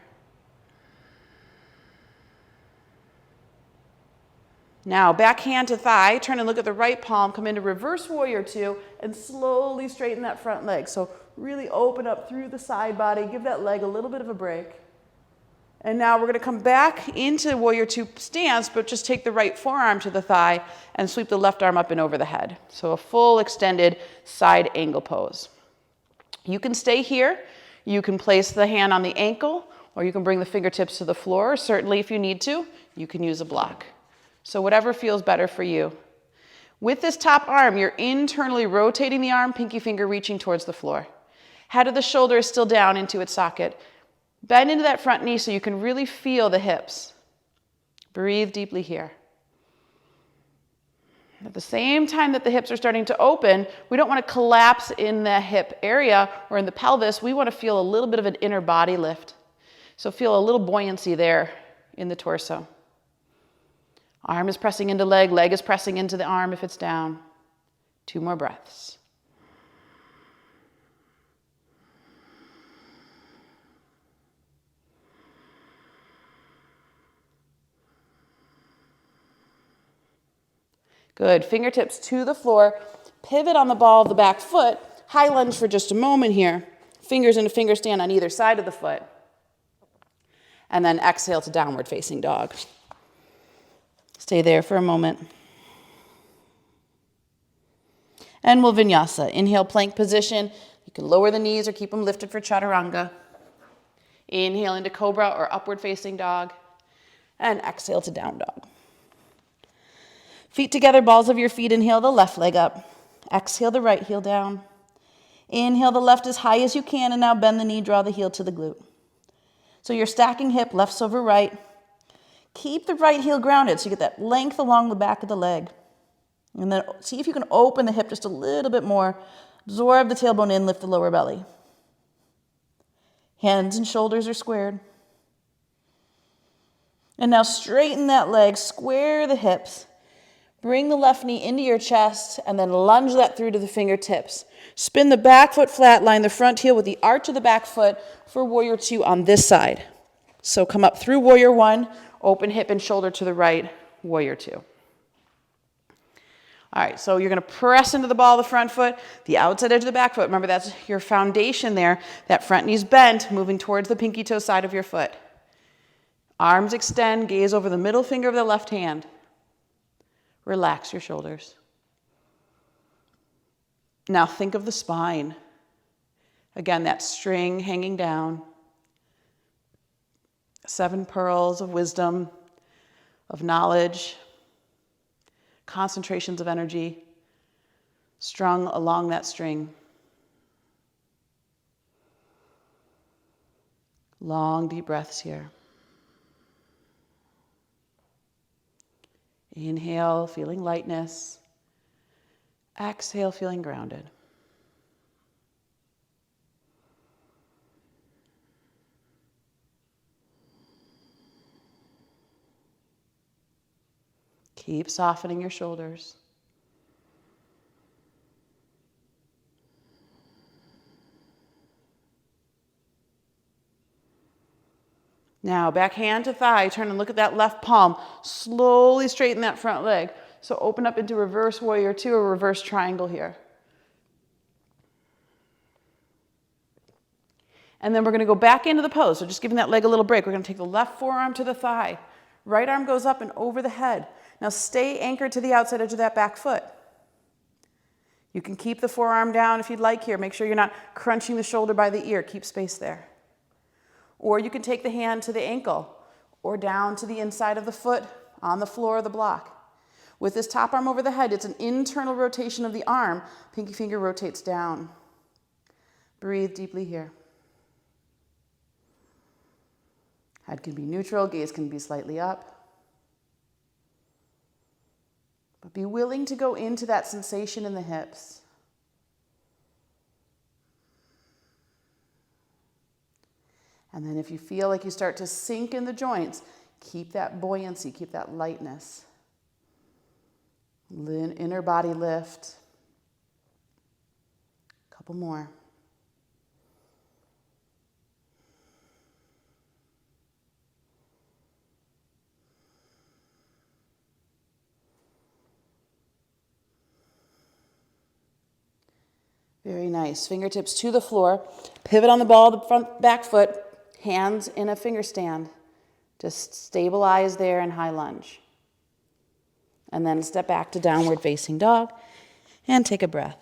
Now, back hand to thigh, turn and look at the right palm, come into reverse warrior two, and slowly straighten that front leg. So really open up through the side body, give that leg a little bit of a break. And now we're going to come back into warrior two stance, but just take the right forearm to the thigh and sweep the left arm up and over the head. So a full extended side angle pose. You can stay here. You can place the hand on the ankle, or you can bring the fingertips to the floor. Certainly, if you need to, you can use a block. So whatever feels better for you. With this top arm, you're internally rotating the arm, pinky finger reaching towards the floor. Head of the shoulder is still down into its socket. Bend into that front knee so you can really feel the hips. Breathe deeply here. At the same time that the hips are starting to open, we don't want to collapse in the hip area or in the pelvis. We want to feel a little bit of an inner body lift. So feel a little buoyancy there in the torso. Arm is pressing into leg, leg is pressing into the arm if it's down. 2 more breaths. Good. Fingertips to the floor. Pivot on the ball of the back foot. High lunge for just a moment here. Fingers in a finger stand on either side of the foot. And then exhale to downward facing dog. Stay there for a moment. And we'll vinyasa. Inhale, plank position. You can lower the knees or keep them lifted for chaturanga. Inhale into cobra or upward facing dog. And exhale to down dog. Feet together, balls of your feet. Inhale the left leg up. Exhale the right heel down. Inhale the left as high as you can, and now bend the knee, draw the heel to the glute. So you're stacking hip, left over right. Keep the right heel grounded so you get that length along the back of the leg. And then see if you can open the hip just a little bit more. Absorb the tailbone in, lift the lower belly. Hands and shoulders are squared. And now straighten that leg, square the hips. Bring the left knee into your chest and then lunge that through to the fingertips. Spin the back foot flat, line the front heel with the arch of the back foot for Warrior Two on this side. So come up through Warrior One, open hip and shoulder to the right, Warrior Two. All right, so you're going to press into the ball of the front foot, the outside edge of the back foot. Remember, that's your foundation there. That front knee's bent, moving towards the pinky toe side of your foot. Arms extend, gaze over the middle finger of the left hand. Relax your shoulders. Now think of the spine. Again, that string hanging down. 7 pearls of wisdom, of knowledge, concentrations of energy strung along that string. Long, deep breaths here. Inhale, feeling lightness. Exhale, feeling grounded. Keep softening your shoulders. Now, back hand to thigh, turn and look at that left palm. Slowly straighten that front leg. So open up into reverse Warrior Two or reverse triangle here. And then we're going to go back into the pose. So just giving that leg a little break. We're going to take the left forearm to the thigh. Right arm goes up and over the head. Now stay anchored to the outside edge of that back foot. You can keep the forearm down if you'd like here. Make sure you're not crunching the shoulder by the ear. Keep space there. Or you can take the hand to the ankle or down to the inside of the foot on the floor of the block. With this top arm over the head, it's an internal rotation of the arm. Pinky finger rotates down. Breathe deeply here. Head can be neutral, gaze can be slightly up. But be willing to go into that sensation in the hips. And then if you feel like you start to sink in the joints, keep that buoyancy, keep that lightness. Inner body lift. A couple more. Very nice. Fingertips to the floor. Pivot on the ball, the front back foot. Hands in a finger stand. Just stabilize there in high lunge. And then step back to downward facing dog and take a breath.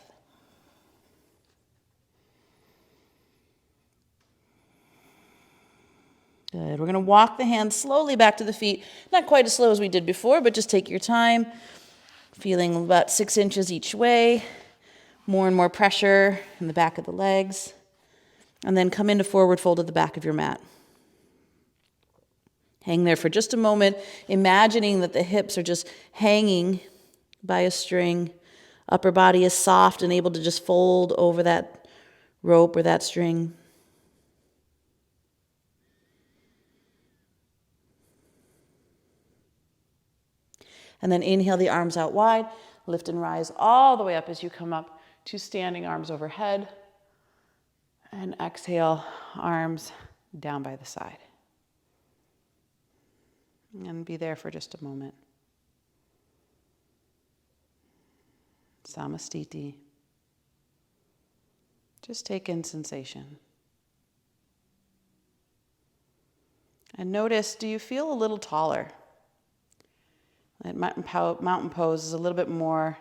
Good. We're going to walk the hands slowly back to the feet. Not quite as slow as we did before, but just take your time. Feeling about 6 inches each way. More and more pressure in the back of the legs. And then come into forward fold at the back of your mat. Hang there for just a moment, imagining that the hips are just hanging by a string. Upper body is soft and able to just fold over that rope or that string. And then inhale the arms out wide, lift and rise all the way up as you come up to standing arms overhead. And exhale, arms down by the side. And be there for just a moment. Samavritti. Just take in sensation. And notice, do you feel a little taller? That mountain pose is a little bit more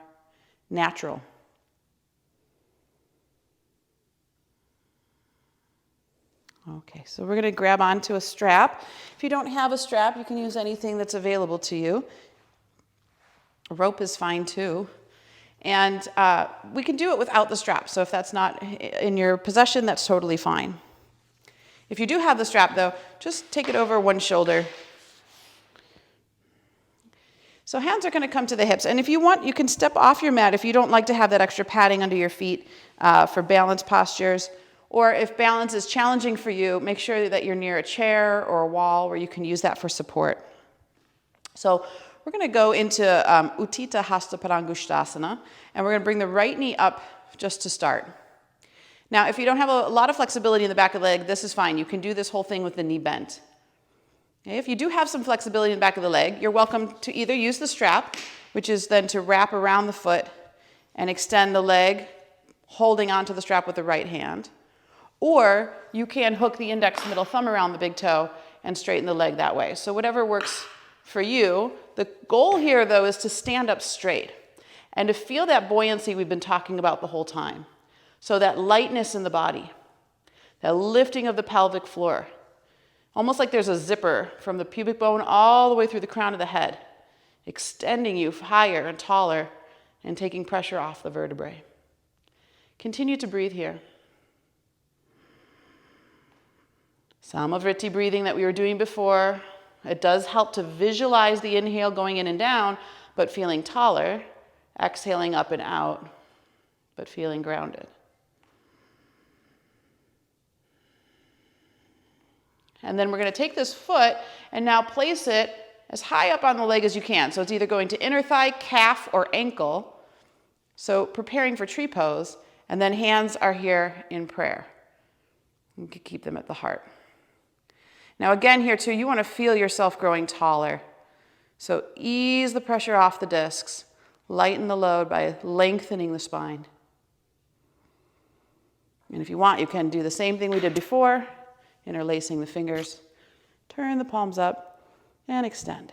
natural. Okay, so we're going to grab onto a strap. If you don't have a strap, you can use anything that's available to you. A rope is fine too. And we can do it without the strap. So if that's not in your possession, that's totally fine. If you do have the strap though, just take it over one shoulder. So hands are going to come to the hips. And if you want, you can step off your mat if you don't like to have that extra padding under your feet for balance postures. Or if balance is challenging for you, make sure that you're near a chair or a wall where you can use that for support. So we're going to go into Utthita Hasta Padangusthasana, and we're going to bring the right knee up just to start. Now, if you don't have a lot of flexibility in the back of the leg, this is fine. You can do this whole thing with the knee bent. Okay, if you do have some flexibility in the back of the leg, you're welcome to either use the strap, which is then to wrap around the foot and extend the leg, holding onto the strap with the right hand. Or you can hook the index middle thumb around the big toe and straighten the leg that way. So whatever works for you. The goal here, though, is to stand up straight and to feel that buoyancy we've been talking about the whole time. So that lightness in the body, that lifting of the pelvic floor, almost like there's a zipper from the pubic bone all the way through the crown of the head, extending you higher and taller and taking pressure off the vertebrae. Continue to breathe here. Samavritti breathing that we were doing before. It does help to visualize the inhale going in and down, but feeling taller, exhaling up and out, but feeling grounded. And then we're going to take this foot and now place it as high up on the leg as you can. So it's either going to inner thigh, calf, or ankle. So preparing for tree pose, and then hands are here in prayer. You can keep them at the heart. Now again here too, you want to feel yourself growing taller. So ease the pressure off the discs. Lighten the load by lengthening the spine. And if you want, you can do the same thing we did before, interlacing the fingers. Turn the palms up and extend.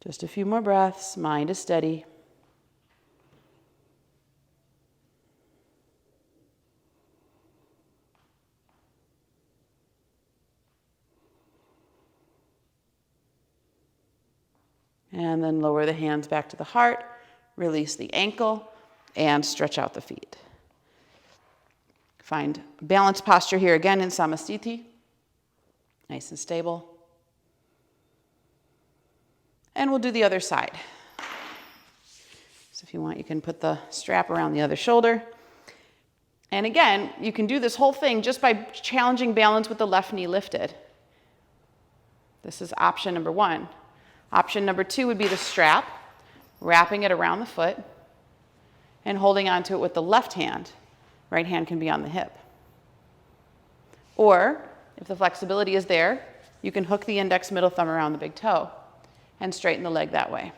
Just a few more breaths. Mind is steady. And then lower the hands back to the heart, release the ankle, and stretch out the feet. Find balanced posture here again in Samavritti. Nice and stable. And we'll do the other side. So if you want, you can put the strap around the other shoulder. And again, you can do this whole thing just by challenging balance with the left knee lifted. This is option number one. Option number two would be the strap, wrapping it around the foot and holding onto it with the left hand. Right hand can be on the hip. Or, if the flexibility is there, you can hook the index middle thumb around the big toe and straighten the leg that way.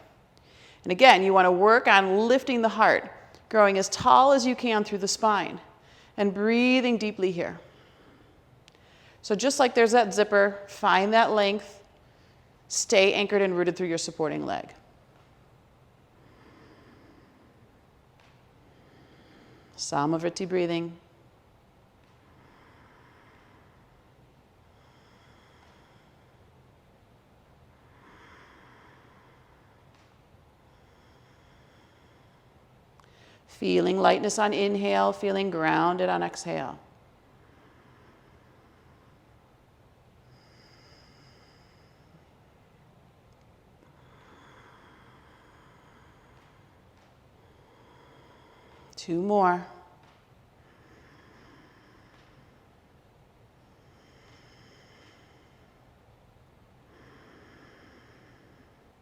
And again, you want to work on lifting the heart, growing as tall as you can through the spine, and breathing deeply here. So just like there's that zipper, find that length. Stay anchored and rooted through your supporting leg. Samavritti breathing. Feeling lightness on inhale, feeling grounded on exhale. Two more.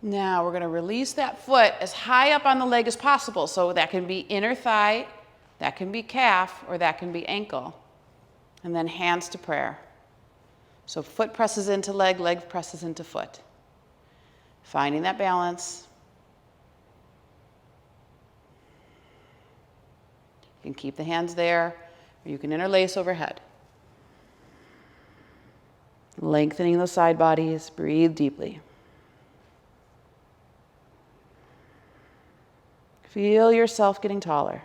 Now we're going to release that foot as high up on the leg as possible. So that can be inner thigh, that can be calf, or that can be ankle. And then hands to prayer. So foot presses into leg, leg presses into foot. Finding that balance. You can keep the hands there, or you can interlace overhead. Lengthening those side bodies, breathe deeply. Feel yourself getting taller.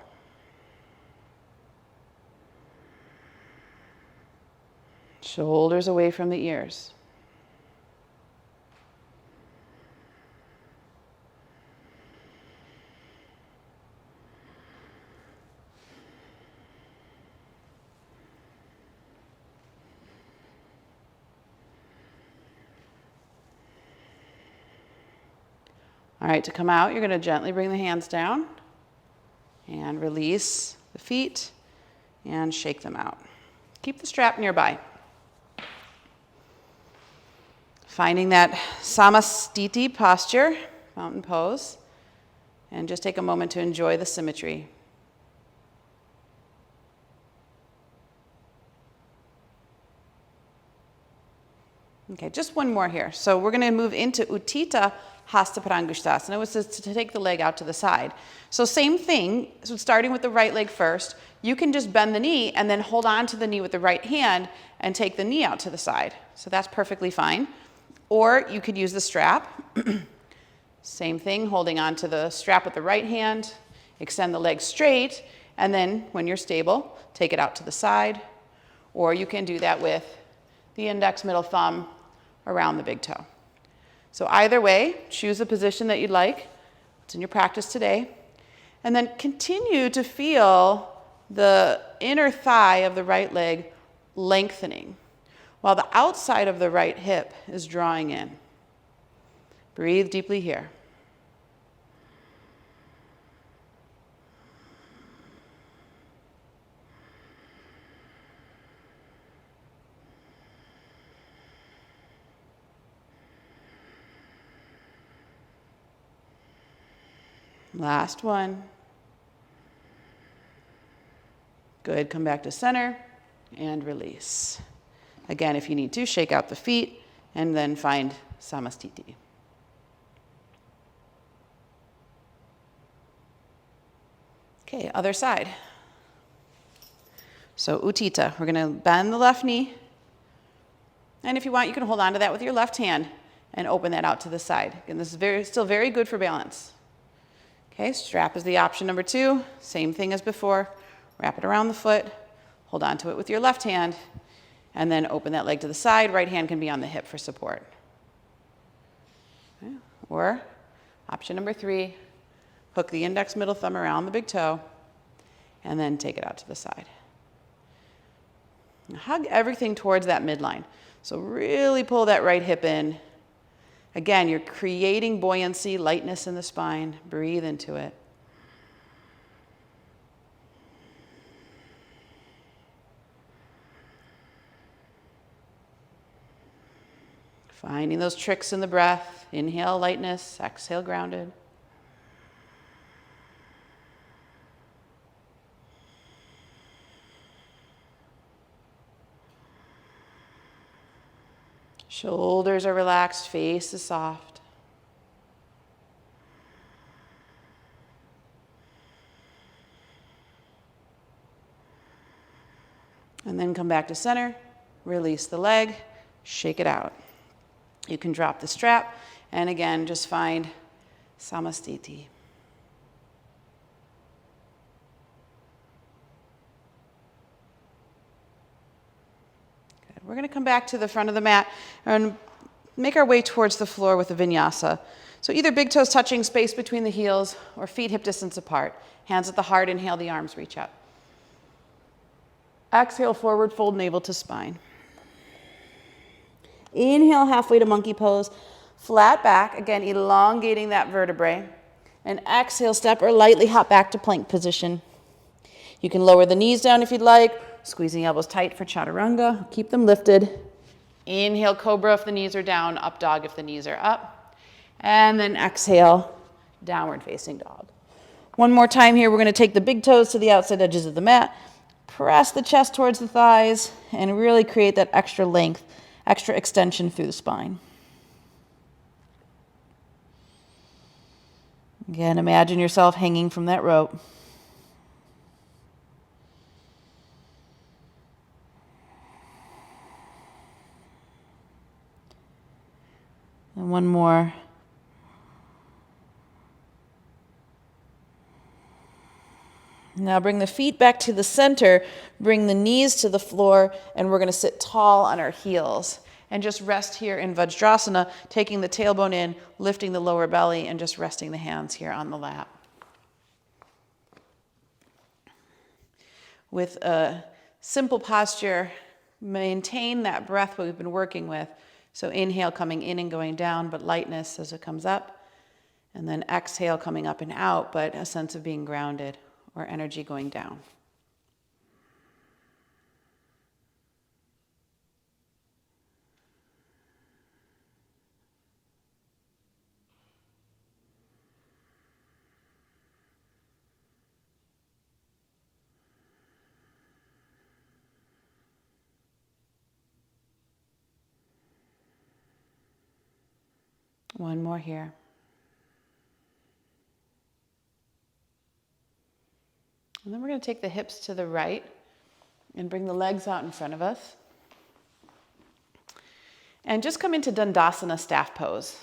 Shoulders away from the ears. All right, to come out, you're going to gently bring the hands down and release the feet and shake them out. Keep the strap nearby. Finding that Samavritti posture, mountain pose, and just take a moment to enjoy the symmetry. Okay, just one more here. So we're going to move into Utthita Hasta Prangushtasana, which is to take the leg out to the side. So same thing, so starting with the right leg first, you can just bend the knee and then hold on to the knee with the right hand and take the knee out to the side. So that's perfectly fine. Or you could use the strap. Same thing, holding on to the strap with the right hand, extend the leg straight, and then when you're stable, take it out to the side. Or you can do that with the index, middle thumb around the big toe. So either way, choose a position that you'd like. It's in your practice today. And then continue to feel the inner thigh of the right leg lengthening while the outside of the right hip is drawing in. Breathe deeply here. Last one. Good, come back to center and release. Again, if you need to, shake out the feet and then find Samavritti. Okay, other side. So Utthita, we're gonna bend the left knee. And if you want, you can hold on to that with your left hand and open that out to the side. Again, this is still very good for balance. Okay, strap is the option number 2. Same thing as before. Wrap it around the foot, hold on to it with your left hand, and then open that leg to the side. Right hand can be on the hip for support. Okay. Or option number 3, hook the index middle thumb around the big toe, and then take it out to the side. Hug everything towards that midline. So really pull that right hip in. Again, you're creating buoyancy, lightness in the spine. Breathe into it. Finding those tricks in the breath. Inhale, lightness. Exhale, grounded. Shoulders are relaxed, face is soft. And then come back to center, release the leg, shake it out. You can drop the strap, and again, just find Samavritti. We're going to come back to the front of the mat and make our way towards the floor with the Vinyasa. So either big toes touching, space between the heels, or feet hip distance apart. Hands at the heart, inhale, the arms reach up. Exhale, forward fold navel to spine. Inhale, halfway to monkey pose. Flat back, again, elongating that vertebrae. And exhale, step or lightly hop back to plank position. You can lower the knees down if you'd like. Squeezing the elbows tight for chaturanga. Keep them lifted. Inhale, cobra if the knees are down. Up dog if the knees are up. And then exhale, downward facing dog. One more time here. We're going to take the big toes to the outside edges of the mat. Press the chest towards the thighs and really create that extra length, extra extension through the spine. Again, imagine yourself hanging from that rope. And one more. Now bring the feet back to the center, bring the knees to the floor, and we're going to sit tall on our heels. And just rest here in Vajrasana, taking the tailbone in, lifting the lower belly, and just resting the hands here on the lap. With a simple posture, maintain that breath we've been working with. So inhale coming in and going down, but lightness as it comes up. And then exhale coming up and out, but a sense of being grounded or energy going down. One more here. And then we're going to take the hips to the right and bring the legs out in front of us. And just come into Dandasana staff pose.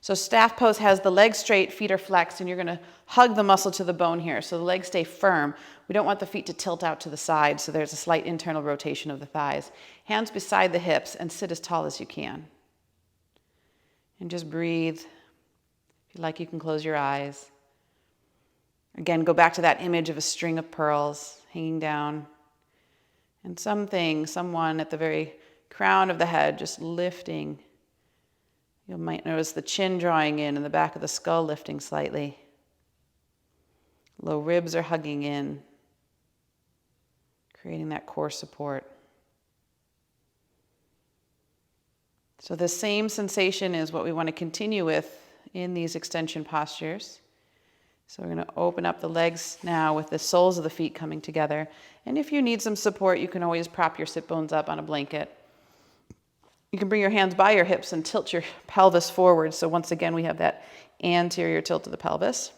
So staff pose has the legs straight, feet are flexed, and you're going to hug the muscle to the bone here so the legs stay firm. We don't want the feet to tilt out to the side, so there's a slight internal rotation of the thighs. Hands beside the hips and sit as tall as you can. And just breathe. If you like, you can close your eyes. Again, go back to that image of a string of pearls hanging down. And someone at the very crown of the head just lifting. You might notice the chin drawing in and the back of the skull lifting slightly. Low ribs are hugging in, creating that core support. So the same sensation is what we want to continue with in these extension postures. So we're going to open up the legs now with the soles of the feet coming together. And if you need some support, you can always prop your sit bones up on a blanket. You can bring your hands by your hips and tilt your pelvis forward. So once again, we have that anterior tilt of the pelvis.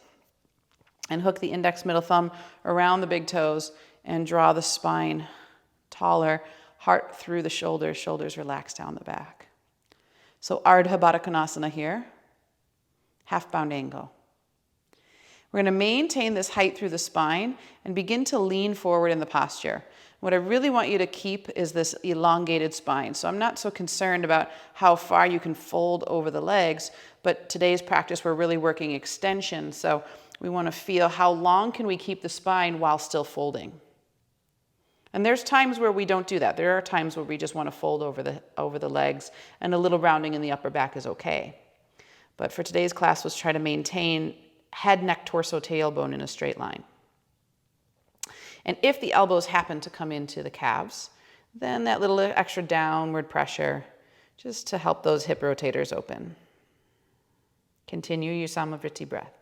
And hook the index middle thumb around the big toes and draw the spine taller, heart through the shoulders, shoulders relaxed down the back. So Ardha Baddha Konasana here, half bound angle. We're going to maintain this height through the spine and begin to lean forward in the posture. What I really want you to keep is this elongated spine. So I'm not so concerned about how far you can fold over the legs, but today's practice, we're really working extension. So we want to feel how long can we keep the spine while still folding. And there's times where we don't do that. There are times where we just want to fold over the legs, and a little rounding in the upper back is okay. But for today's class, let's try to maintain head, neck, torso, tailbone in a straight line. And if the elbows happen to come into the calves, then that little extra downward pressure just to help those hip rotators open. Continue your Samavritti breath.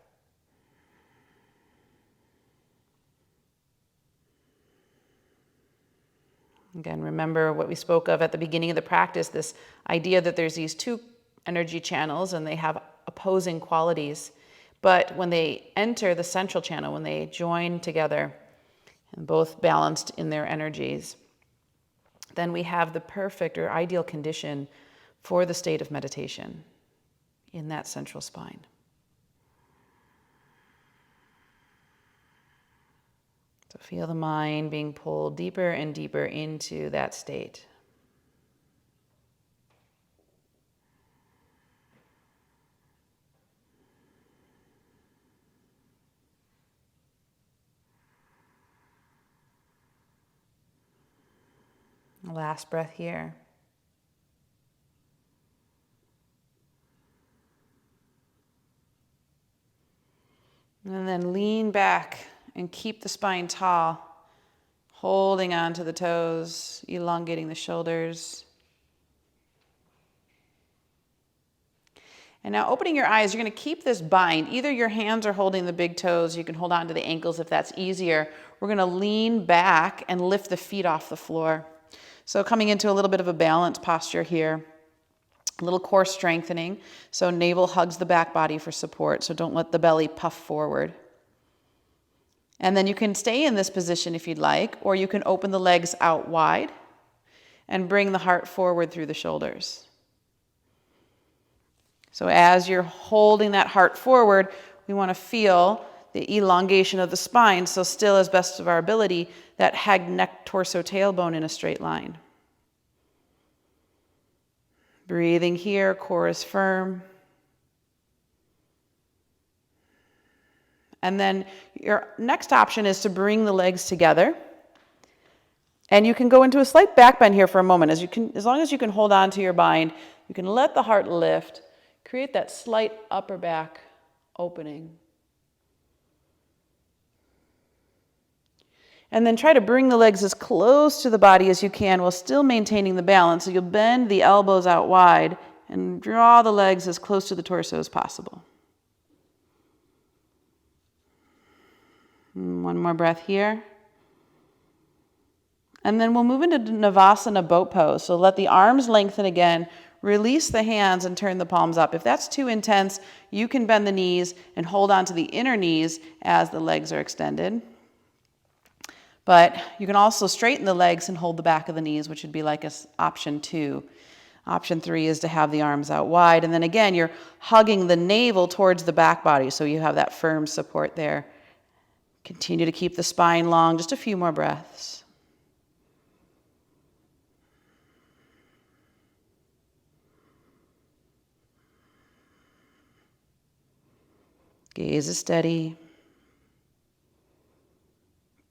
Again, remember what we spoke of at the beginning of the practice, this idea that there's these two energy channels and they have opposing qualities. But when they enter the central channel, when they join together, and both balanced in their energies, then we have the perfect or ideal condition for the state of meditation in that central spine. So feel the mind being pulled deeper and deeper into that state. Last breath here. And then lean back and keep the spine tall, holding on to the toes, elongating the shoulders. And now opening your eyes, you're going to keep this bind. Either your hands are holding the big toes, you can hold on to the ankles if that's easier. We're going to lean back and lift the feet off the floor. So coming into a little bit of a balanced posture here, a little core strengthening. So navel hugs the back body for support, so don't let the belly puff forward. And then you can stay in this position if you'd like, or you can open the legs out wide and bring the heart forward through the shoulders. So as you're holding that heart forward, we want to feel the elongation of the spine, so still as best of our ability, that head, neck, torso, tailbone in a straight line. Breathing here, core is firm. And then your next option is to bring the legs together. And you can go into a slight back bend here for a moment. As long as you can hold on to your bind, you can let the heart lift, create that slight upper back opening. And then try to bring the legs as close to the body as you can while still maintaining the balance. So you'll bend the elbows out wide and draw the legs as close to the torso as possible. And one more breath here. And then we'll move into Navasana boat pose. So let the arms lengthen again. release the hands and turn the palms up. If that's too intense, you can bend the knees and hold on to the inner knees as the legs are extended. But you can also straighten the legs and hold the back of the knees, which would be like option 2. Option 3 is to have the arms out wide. And then again, you're hugging the navel towards the back body, so you have that firm support there. Continue to keep the spine long, just a few more breaths. Gaze is steady.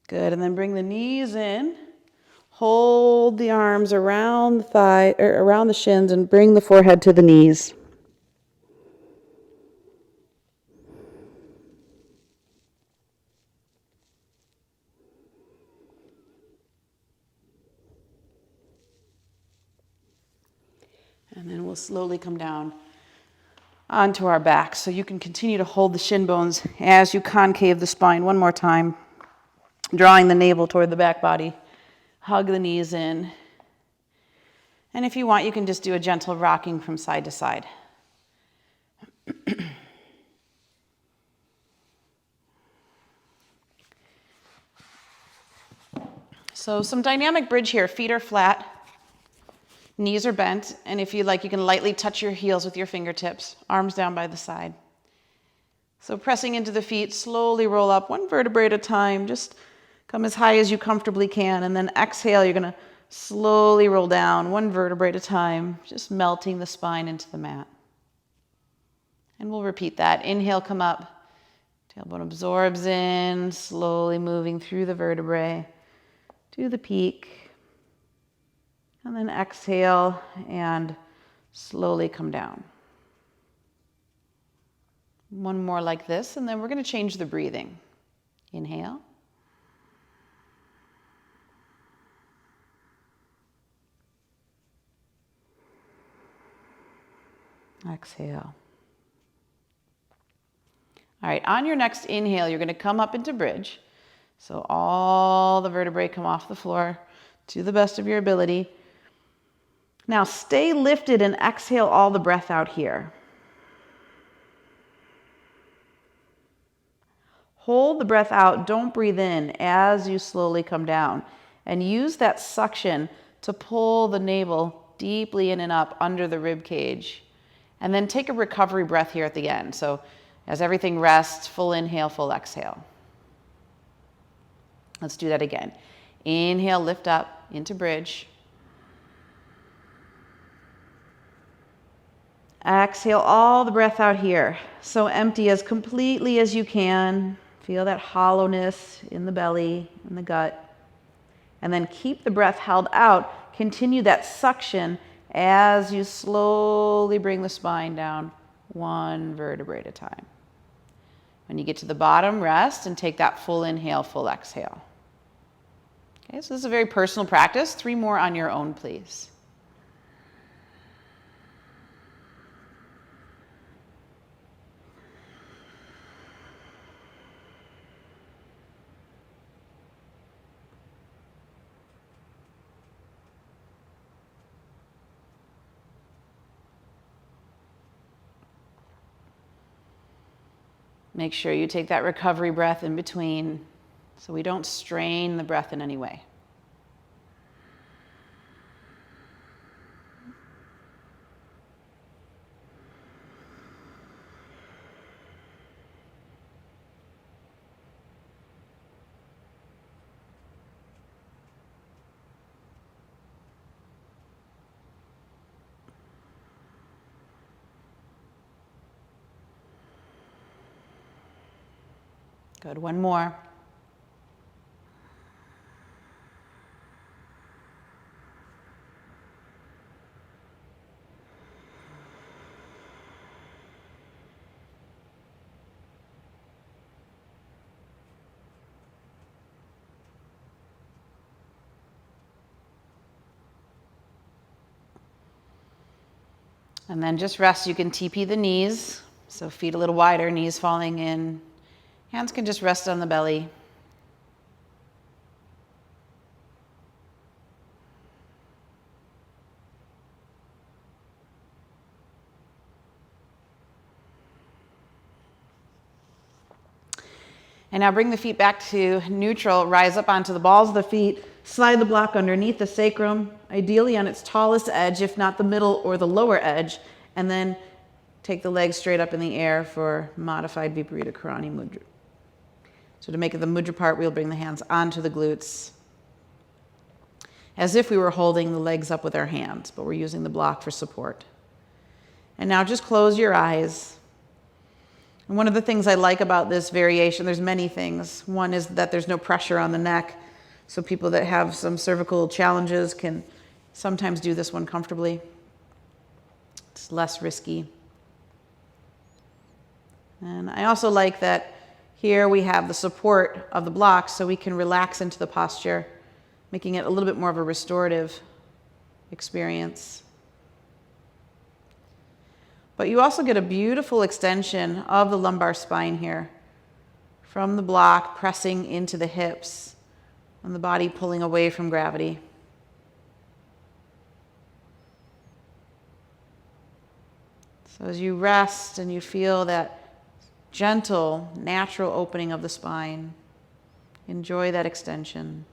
Good, and then bring the knees in. Hold the arms around the thigh, or around the shins, and bring the forehead to the knees. And then we'll slowly come down onto our back. So you can continue to hold the shin bones as you concave the spine one more time, drawing the navel toward the back body. Hug the knees in. And if you want, you can just do a gentle rocking from side to side. So some dynamic bridge here. Feet are flat. Knees are bent, and if you like, you can lightly touch your heels with your fingertips, arms down by the side. So pressing into the feet, slowly roll up one vertebrae at a time. Just come as high as you comfortably can, and then exhale, you're going to slowly roll down one vertebrae at a time, just melting the spine into the mat. And we'll repeat that. Inhale, come up. Tailbone absorbs in, slowly moving through the vertebrae to the peak. And then exhale and slowly come down. One more like this, and then we're going to change the breathing. Inhale. Exhale. All right, on your next inhale, you're going to come up into bridge. So all the vertebrae come off the floor to the best of your ability. Now stay lifted and exhale all the breath out here. Hold the breath out, don't breathe in as you slowly come down. And use that suction to pull the navel deeply in and up under the rib cage. And then take a recovery breath here at the end. So as everything rests, full inhale, full exhale. Let's do that again. Inhale, lift up into bridge. Exhale all the breath out here. So empty as completely as you can. Feel that hollowness in the belly, in the gut. And then keep the breath held out. Continue that suction as you slowly bring the spine down one vertebrae at a time. When you get to the bottom, rest and take that full inhale, full exhale. Okay, so this is a very personal practice. 3 more on your own, please. Make sure you take that recovery breath in between so we don't strain the breath in any way. Good, one more. And then just rest. You can TP the knees, so feet a little wider, knees falling in. Hands can just rest on the belly. And now bring the feet back to neutral, rise up onto the balls of the feet, slide the block underneath the sacrum, ideally on its tallest edge, if not the middle or the lower edge, and then take the legs straight up in the air for modified Viparita Karani Mudra. So to make it the mudra part, we'll bring the hands onto the glutes, as if we were holding the legs up with our hands, but we're using the block for support. And now just close your eyes. And one of the things I like about this variation, there's many things. One is that there's no pressure on the neck, so people that have some cervical challenges can sometimes do this one comfortably. It's less risky. And I also like that here we have the support of the blocks, so we can relax into the posture, making it a little bit more of a restorative experience. But you also get a beautiful extension of the lumbar spine here, from the block pressing into the hips and the body pulling away from gravity. So as you rest and you feel that gentle, natural opening of the spine, enjoy that extension.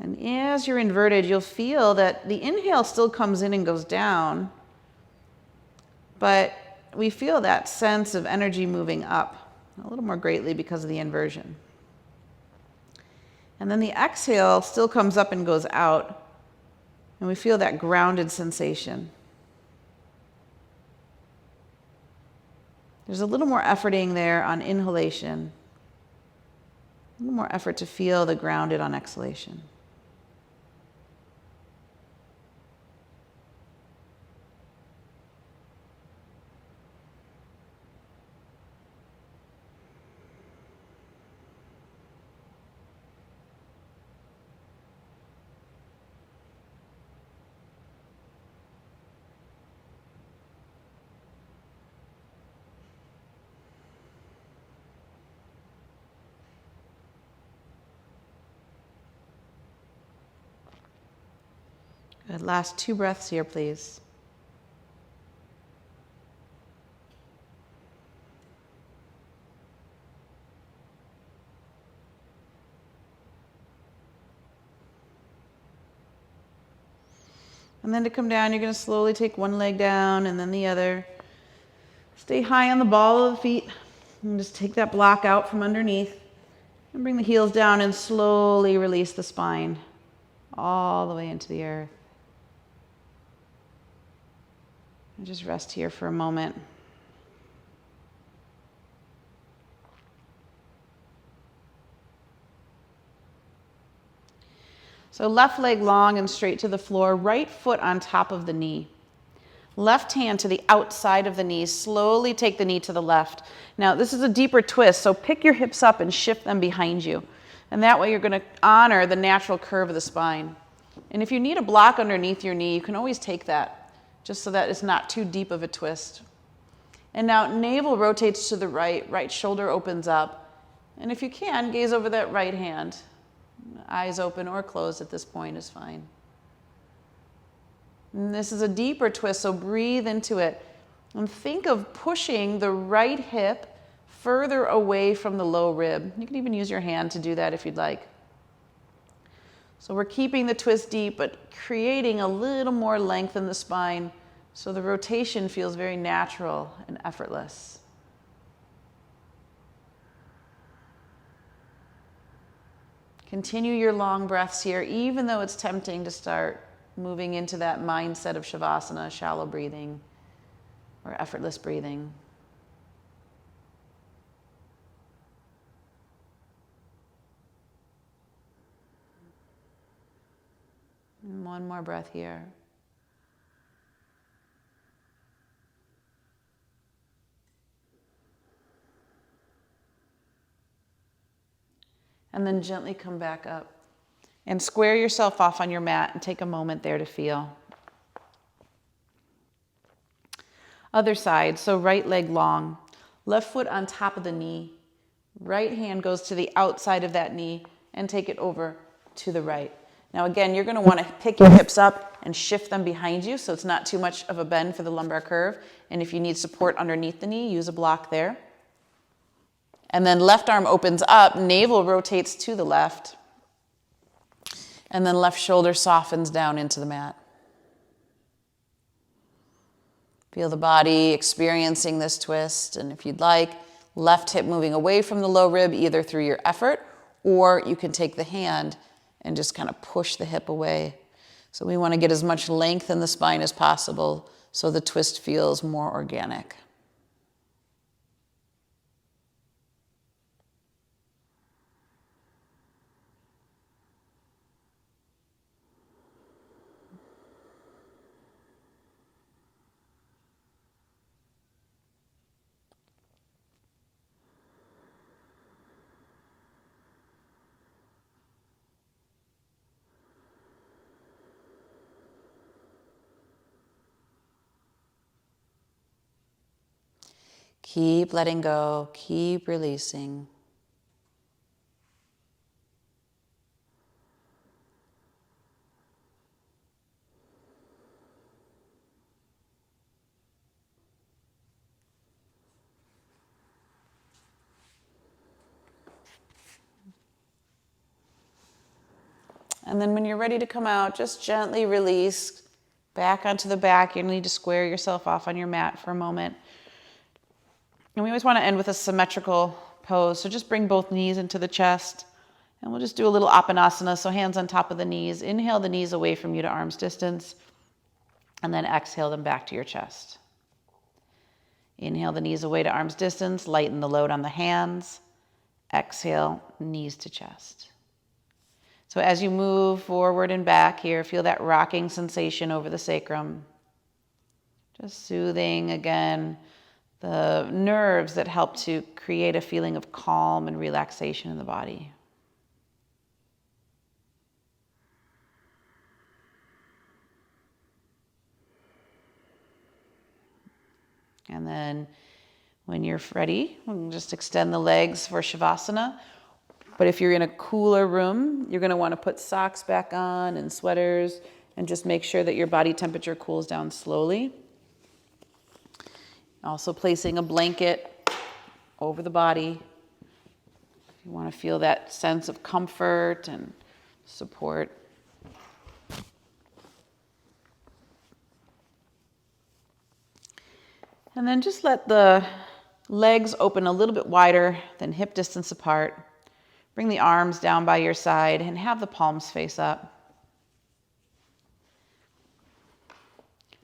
And as you're inverted, you'll feel that the inhale still comes in and goes down, but we feel that sense of energy moving up a little more greatly because of the inversion. And then the exhale still comes up and goes out, and we feel that grounded sensation. There's a little more efforting there on inhalation, a little more effort to feel the grounded on exhalation. Good. Last 2 breaths here, please. And then to come down, you're going to slowly take one leg down and then the other. Stay high on the ball of the feet and just take that block out from underneath and bring the heels down and slowly release the spine all the way into the earth. And just rest here for a moment. So left leg long and straight to the floor, right foot on top of the knee. Left hand to the outside of the knee. Slowly take the knee to the left. Now this is a deeper twist, so pick your hips up and shift them behind you. And that way you're going to honor the natural curve of the spine. And if you need a block underneath your knee, you can always take that, just so that it's not too deep of a twist. And now navel rotates to the right, right shoulder opens up. And if you can, gaze over that right hand. Eyes open or closed at this point is fine. And this is a deeper twist, so breathe into it. And think of pushing the right hip further away from the low rib. You can even use your hand to do that if you'd like. So we're keeping the twist deep, but creating a little more length in the spine so the rotation feels very natural and effortless. Continue your long breaths here, even though it's tempting to start moving into that mindset of Shavasana, shallow breathing, or effortless breathing. And one more breath here. And then gently come back up and square yourself off on your mat and take a moment there to feel. Other side, so right leg long, left foot on top of the knee, right hand goes to the outside of that knee and take it over to the right. Now again, you're going to want to pick your hips up and shift them behind you so it's not too much of a bend for the lumbar curve. And if you need support underneath the knee, use a block there. And then left arm opens up, navel rotates to the left. And then left shoulder softens down into the mat. Feel the body experiencing this twist. And if you'd like, left hip moving away from the low rib, either through your effort, or you can take the hand and just kind of push the hip away. So we want to get as much length in the spine as possible so the twist feels more organic. Keep letting go, keep releasing. And then when you're ready to come out, just gently release back onto the back. You need to square yourself off on your mat for a moment. And we always want to end with a symmetrical pose. So just bring both knees into the chest. And we'll just do a little apanasana, so hands on top of the knees. Inhale the knees away from you to arm's distance. And then exhale them back to your chest. Inhale the knees away to arm's distance. Lighten the load on the hands. Exhale, knees to chest. So as you move forward and back here, feel that rocking sensation over the sacrum. Just soothing, again, the nerves that help to create a feeling of calm and relaxation in the body. And then when you're ready, just extend the legs for Shavasana. But if you're in a cooler room, you're going to want to put socks back on and sweaters and just make sure that your body temperature cools down slowly. Also placing a blanket over the body. If you want to feel that sense of comfort and support. And then just let the legs open a little bit wider than hip distance apart. Bring the arms down by your side and have the palms face up.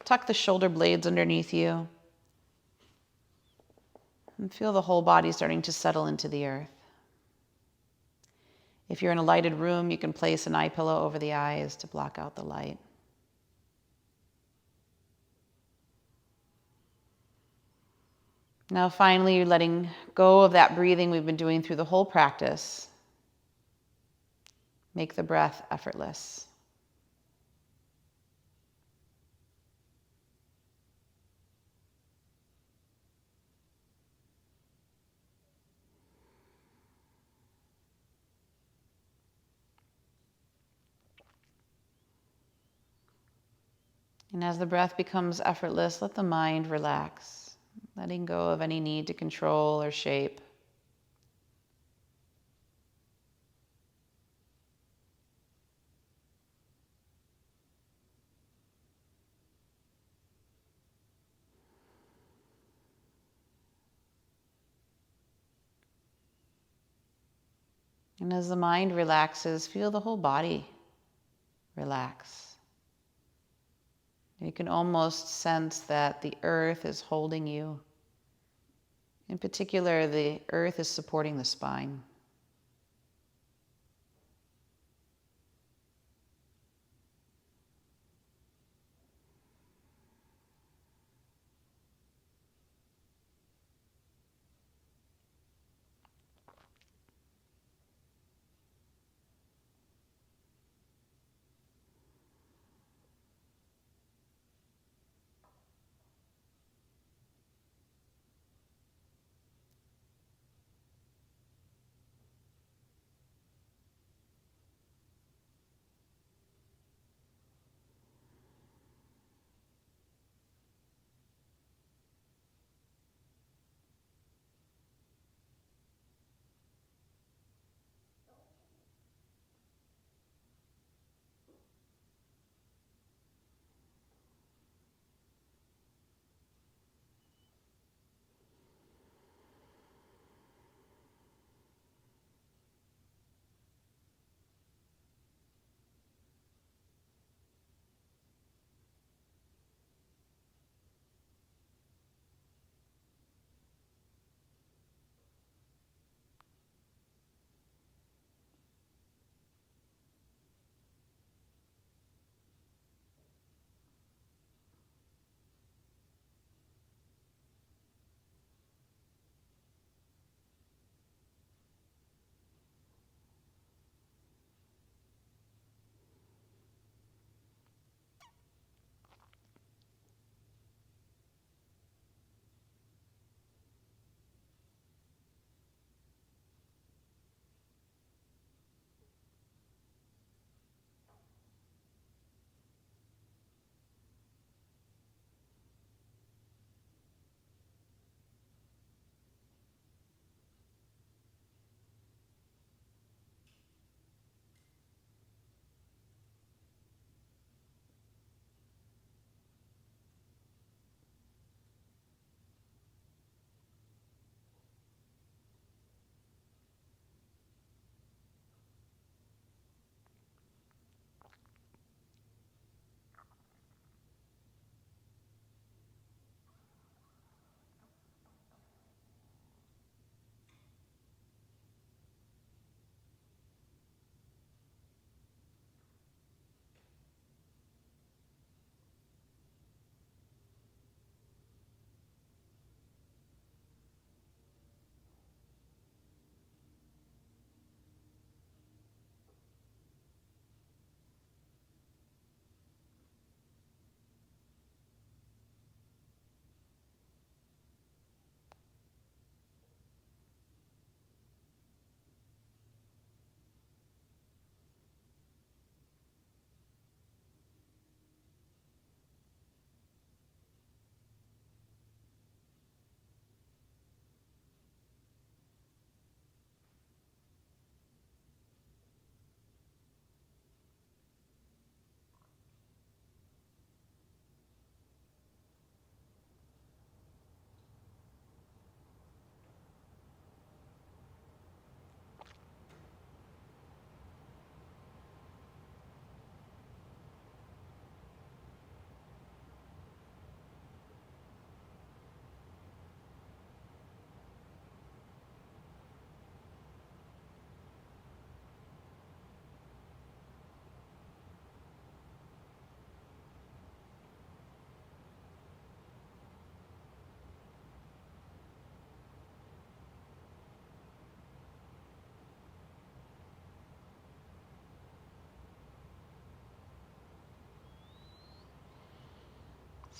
Tuck the shoulder blades underneath you. And feel the whole body starting to settle into the earth. If you're in a lighted room, you can place an eye pillow over the eyes to block out the light. Now finally, you're letting go of that breathing we've been doing through the whole practice. Make the breath effortless. And as the breath becomes effortless, let the mind relax, letting go of any need to control or shape. And as the mind relaxes, feel the whole body relax. You can almost sense that the earth is holding you. In particular, the earth is supporting the spine.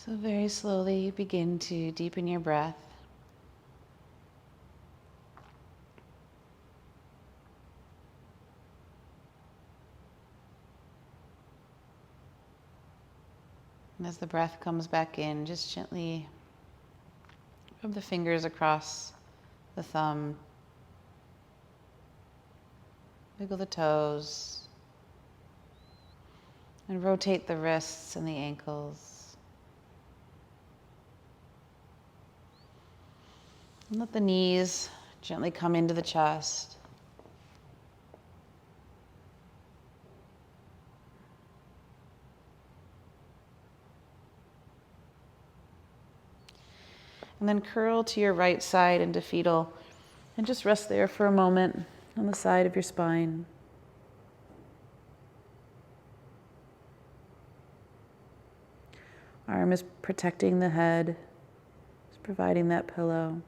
So very slowly begin to deepen your breath. And as the breath comes back in, just gently rub the fingers across the thumb. Wiggle the toes. And rotate the wrists and the ankles. And let the knees gently come into the chest. And then curl to your right side into fetal and just rest there for a moment on the side of your spine. Arm is protecting the head, just providing that pillow.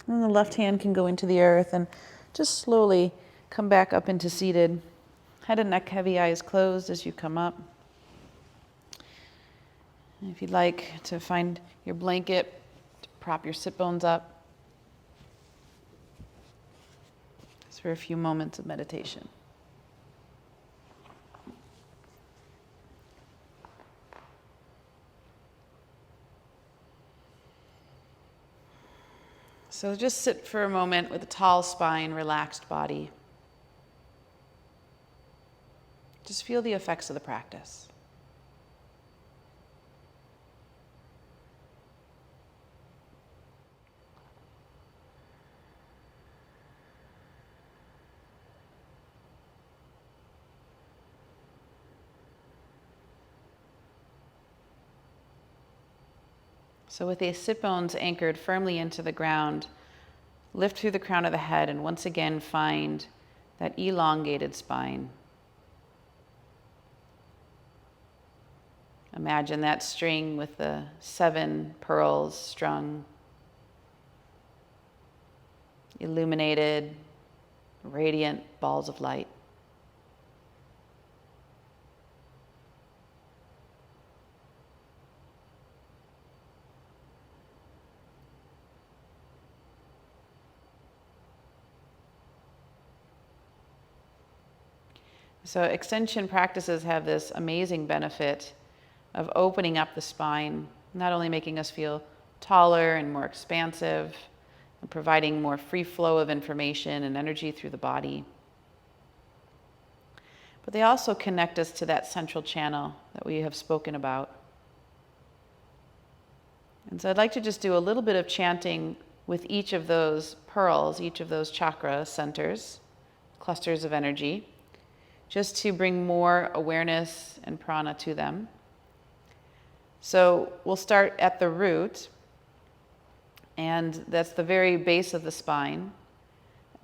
And the left hand can go into the earth and just slowly come back up into seated. Head and neck heavy, eyes closed as you come up. And if you'd like to find your blanket to prop your sit bones up, just for a few moments of meditation. So just sit for a moment with a tall spine, relaxed body. Just feel the effects of the practice. So with the sit bones anchored firmly into the ground, lift through the crown of the head and once again find that elongated spine. Imagine that string with the 7 pearls strung, illuminated, radiant balls of light. So extension practices have this amazing benefit of opening up the spine, not only making us feel taller and more expansive, and providing more free flow of information and energy through the body, but they also connect us to that central channel that we have spoken about. And so I'd like to just do a little bit of chanting with each of those pearls, each of those chakra centers, clusters of energy, just to bring more awareness and prana to them. So we'll start at the root, and that's the very base of the spine.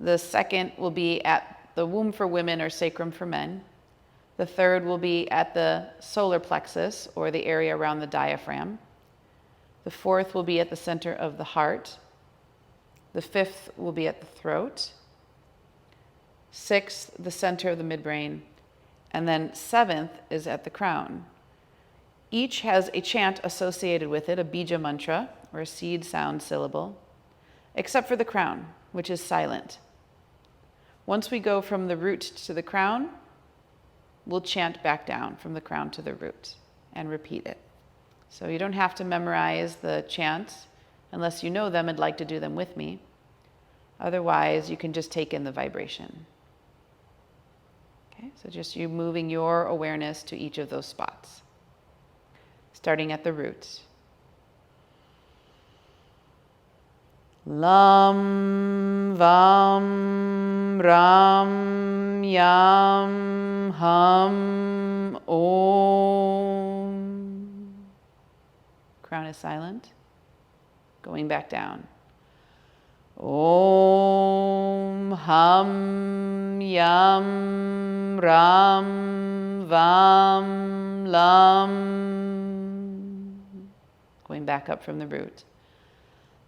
The second will be at the womb for women or sacrum for men. The third will be at the solar plexus, or the area around the diaphragm. The fourth will be at the center of the heart. The fifth will be at the throat. Sixth, the center of the midbrain. And then seventh is at the crown. Each has a chant associated with it, a bija mantra, or a seed sound syllable, except for the crown, which is silent. Once we go from the root to the crown, we'll chant back down from the crown to the root and repeat it. So you don't have to memorize the chants unless you know them and like to do them with me. Otherwise, you can just take in the vibration. Okay, so just you moving your awareness to each of those spots. Starting at the root. Lam, Vam, Ram, Yam, Hum, Om. Crown is silent. Going back down. Om, Hum, Yam, Ram, Vam, Lam. Going back up from the root.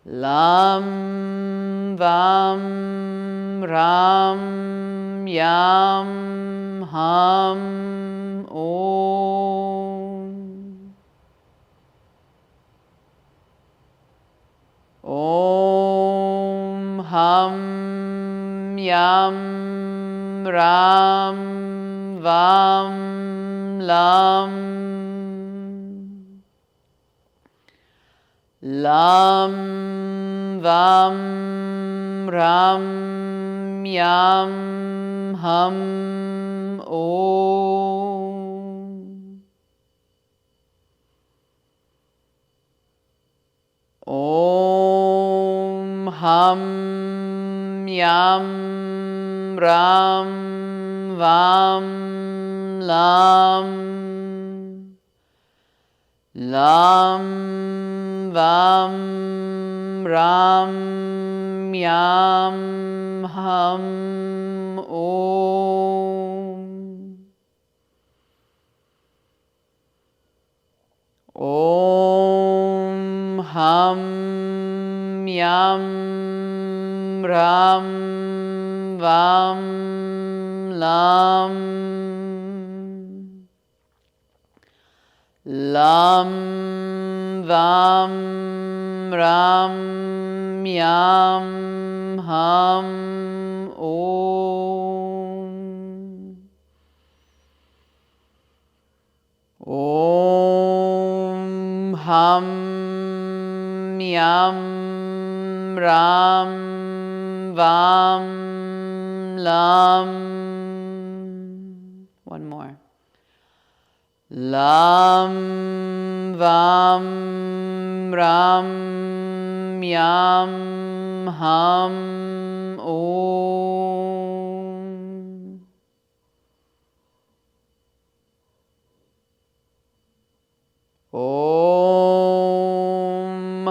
Lam Vam Ram Yam Ham Om. Om Ham Yam Ram Vam Lam. Lam Vam Ram Yam Ham Om. Om Ham Yam Ram Vam Lam. Lam Vam Ram Yam Ham Om. Om Ham Yam Ram Vam Lam. Lam Vam Ram Yam Ham Om. Om Ham Yam Ram Vam Lam. One more. Lam Vam Ram Yam Ham Om. Om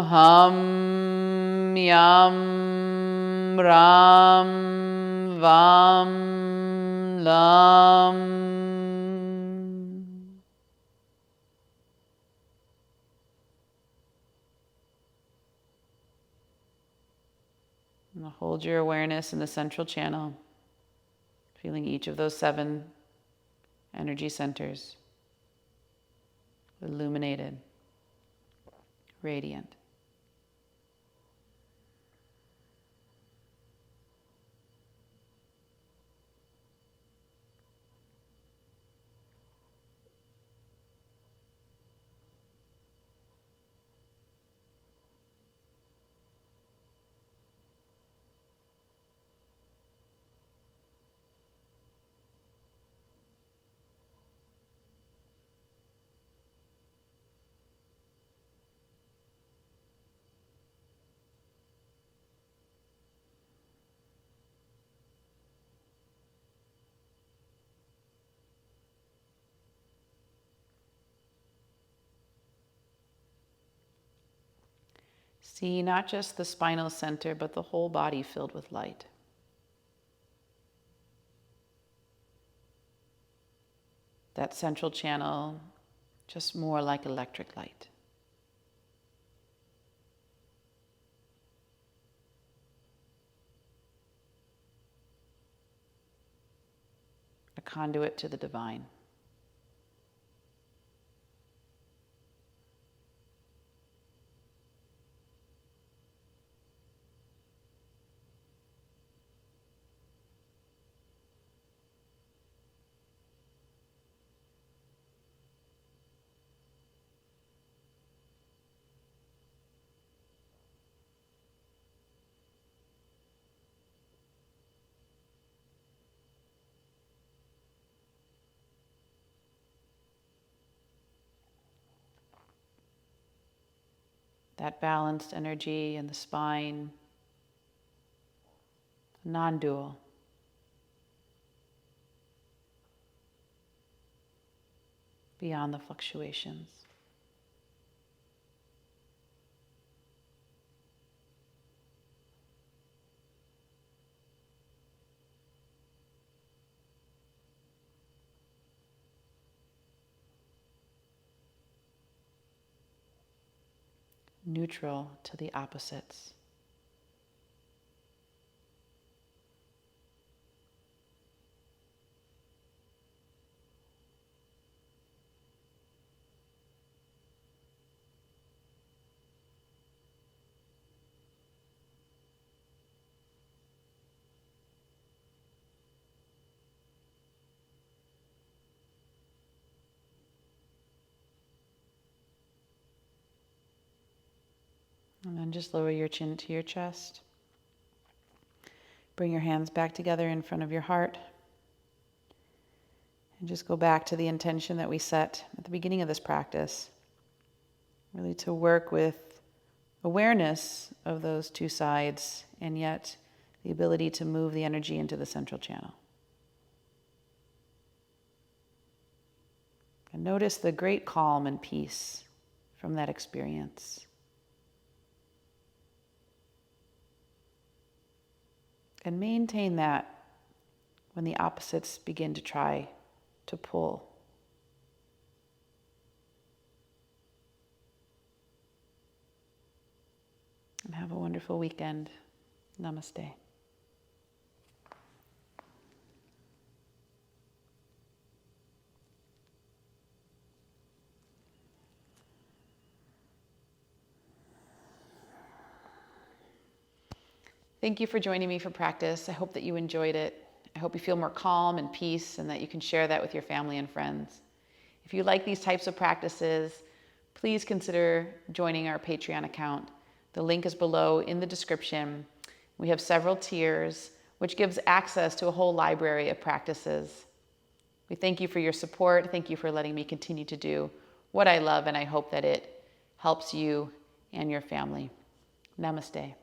Ham Yam Ram Vam Lam. Now hold your awareness in the central channel, feeling each of those 7 energy centers illuminated, radiant. See not just the spinal center, but the whole body filled with light. That central channel, just more like electric light. A conduit to the divine. That balanced energy in the spine, non-dual. Beyond the fluctuations. neutral to the opposites. And then just lower your chin to your chest. Bring your hands back together in front of your heart. And just go back to the intention that we set at the beginning of this practice. Really to work with awareness of those two sides, and yet the ability to move the energy into the central channel. And notice the great calm and peace from that experience. And maintain that when the opposites begin to try to pull. And have a wonderful weekend. Namaste. Thank you for joining me for practice. I hope that you enjoyed it. I hope you feel more calm and peace, and that you can share that with your family and friends. If you like these types of practices, please consider joining our Patreon account. The link is below in the description. We have several tiers, which gives access to a whole library of practices. We thank you for your support. Thank you for letting me continue to do what I love, and I hope that it helps you and your family. Namaste.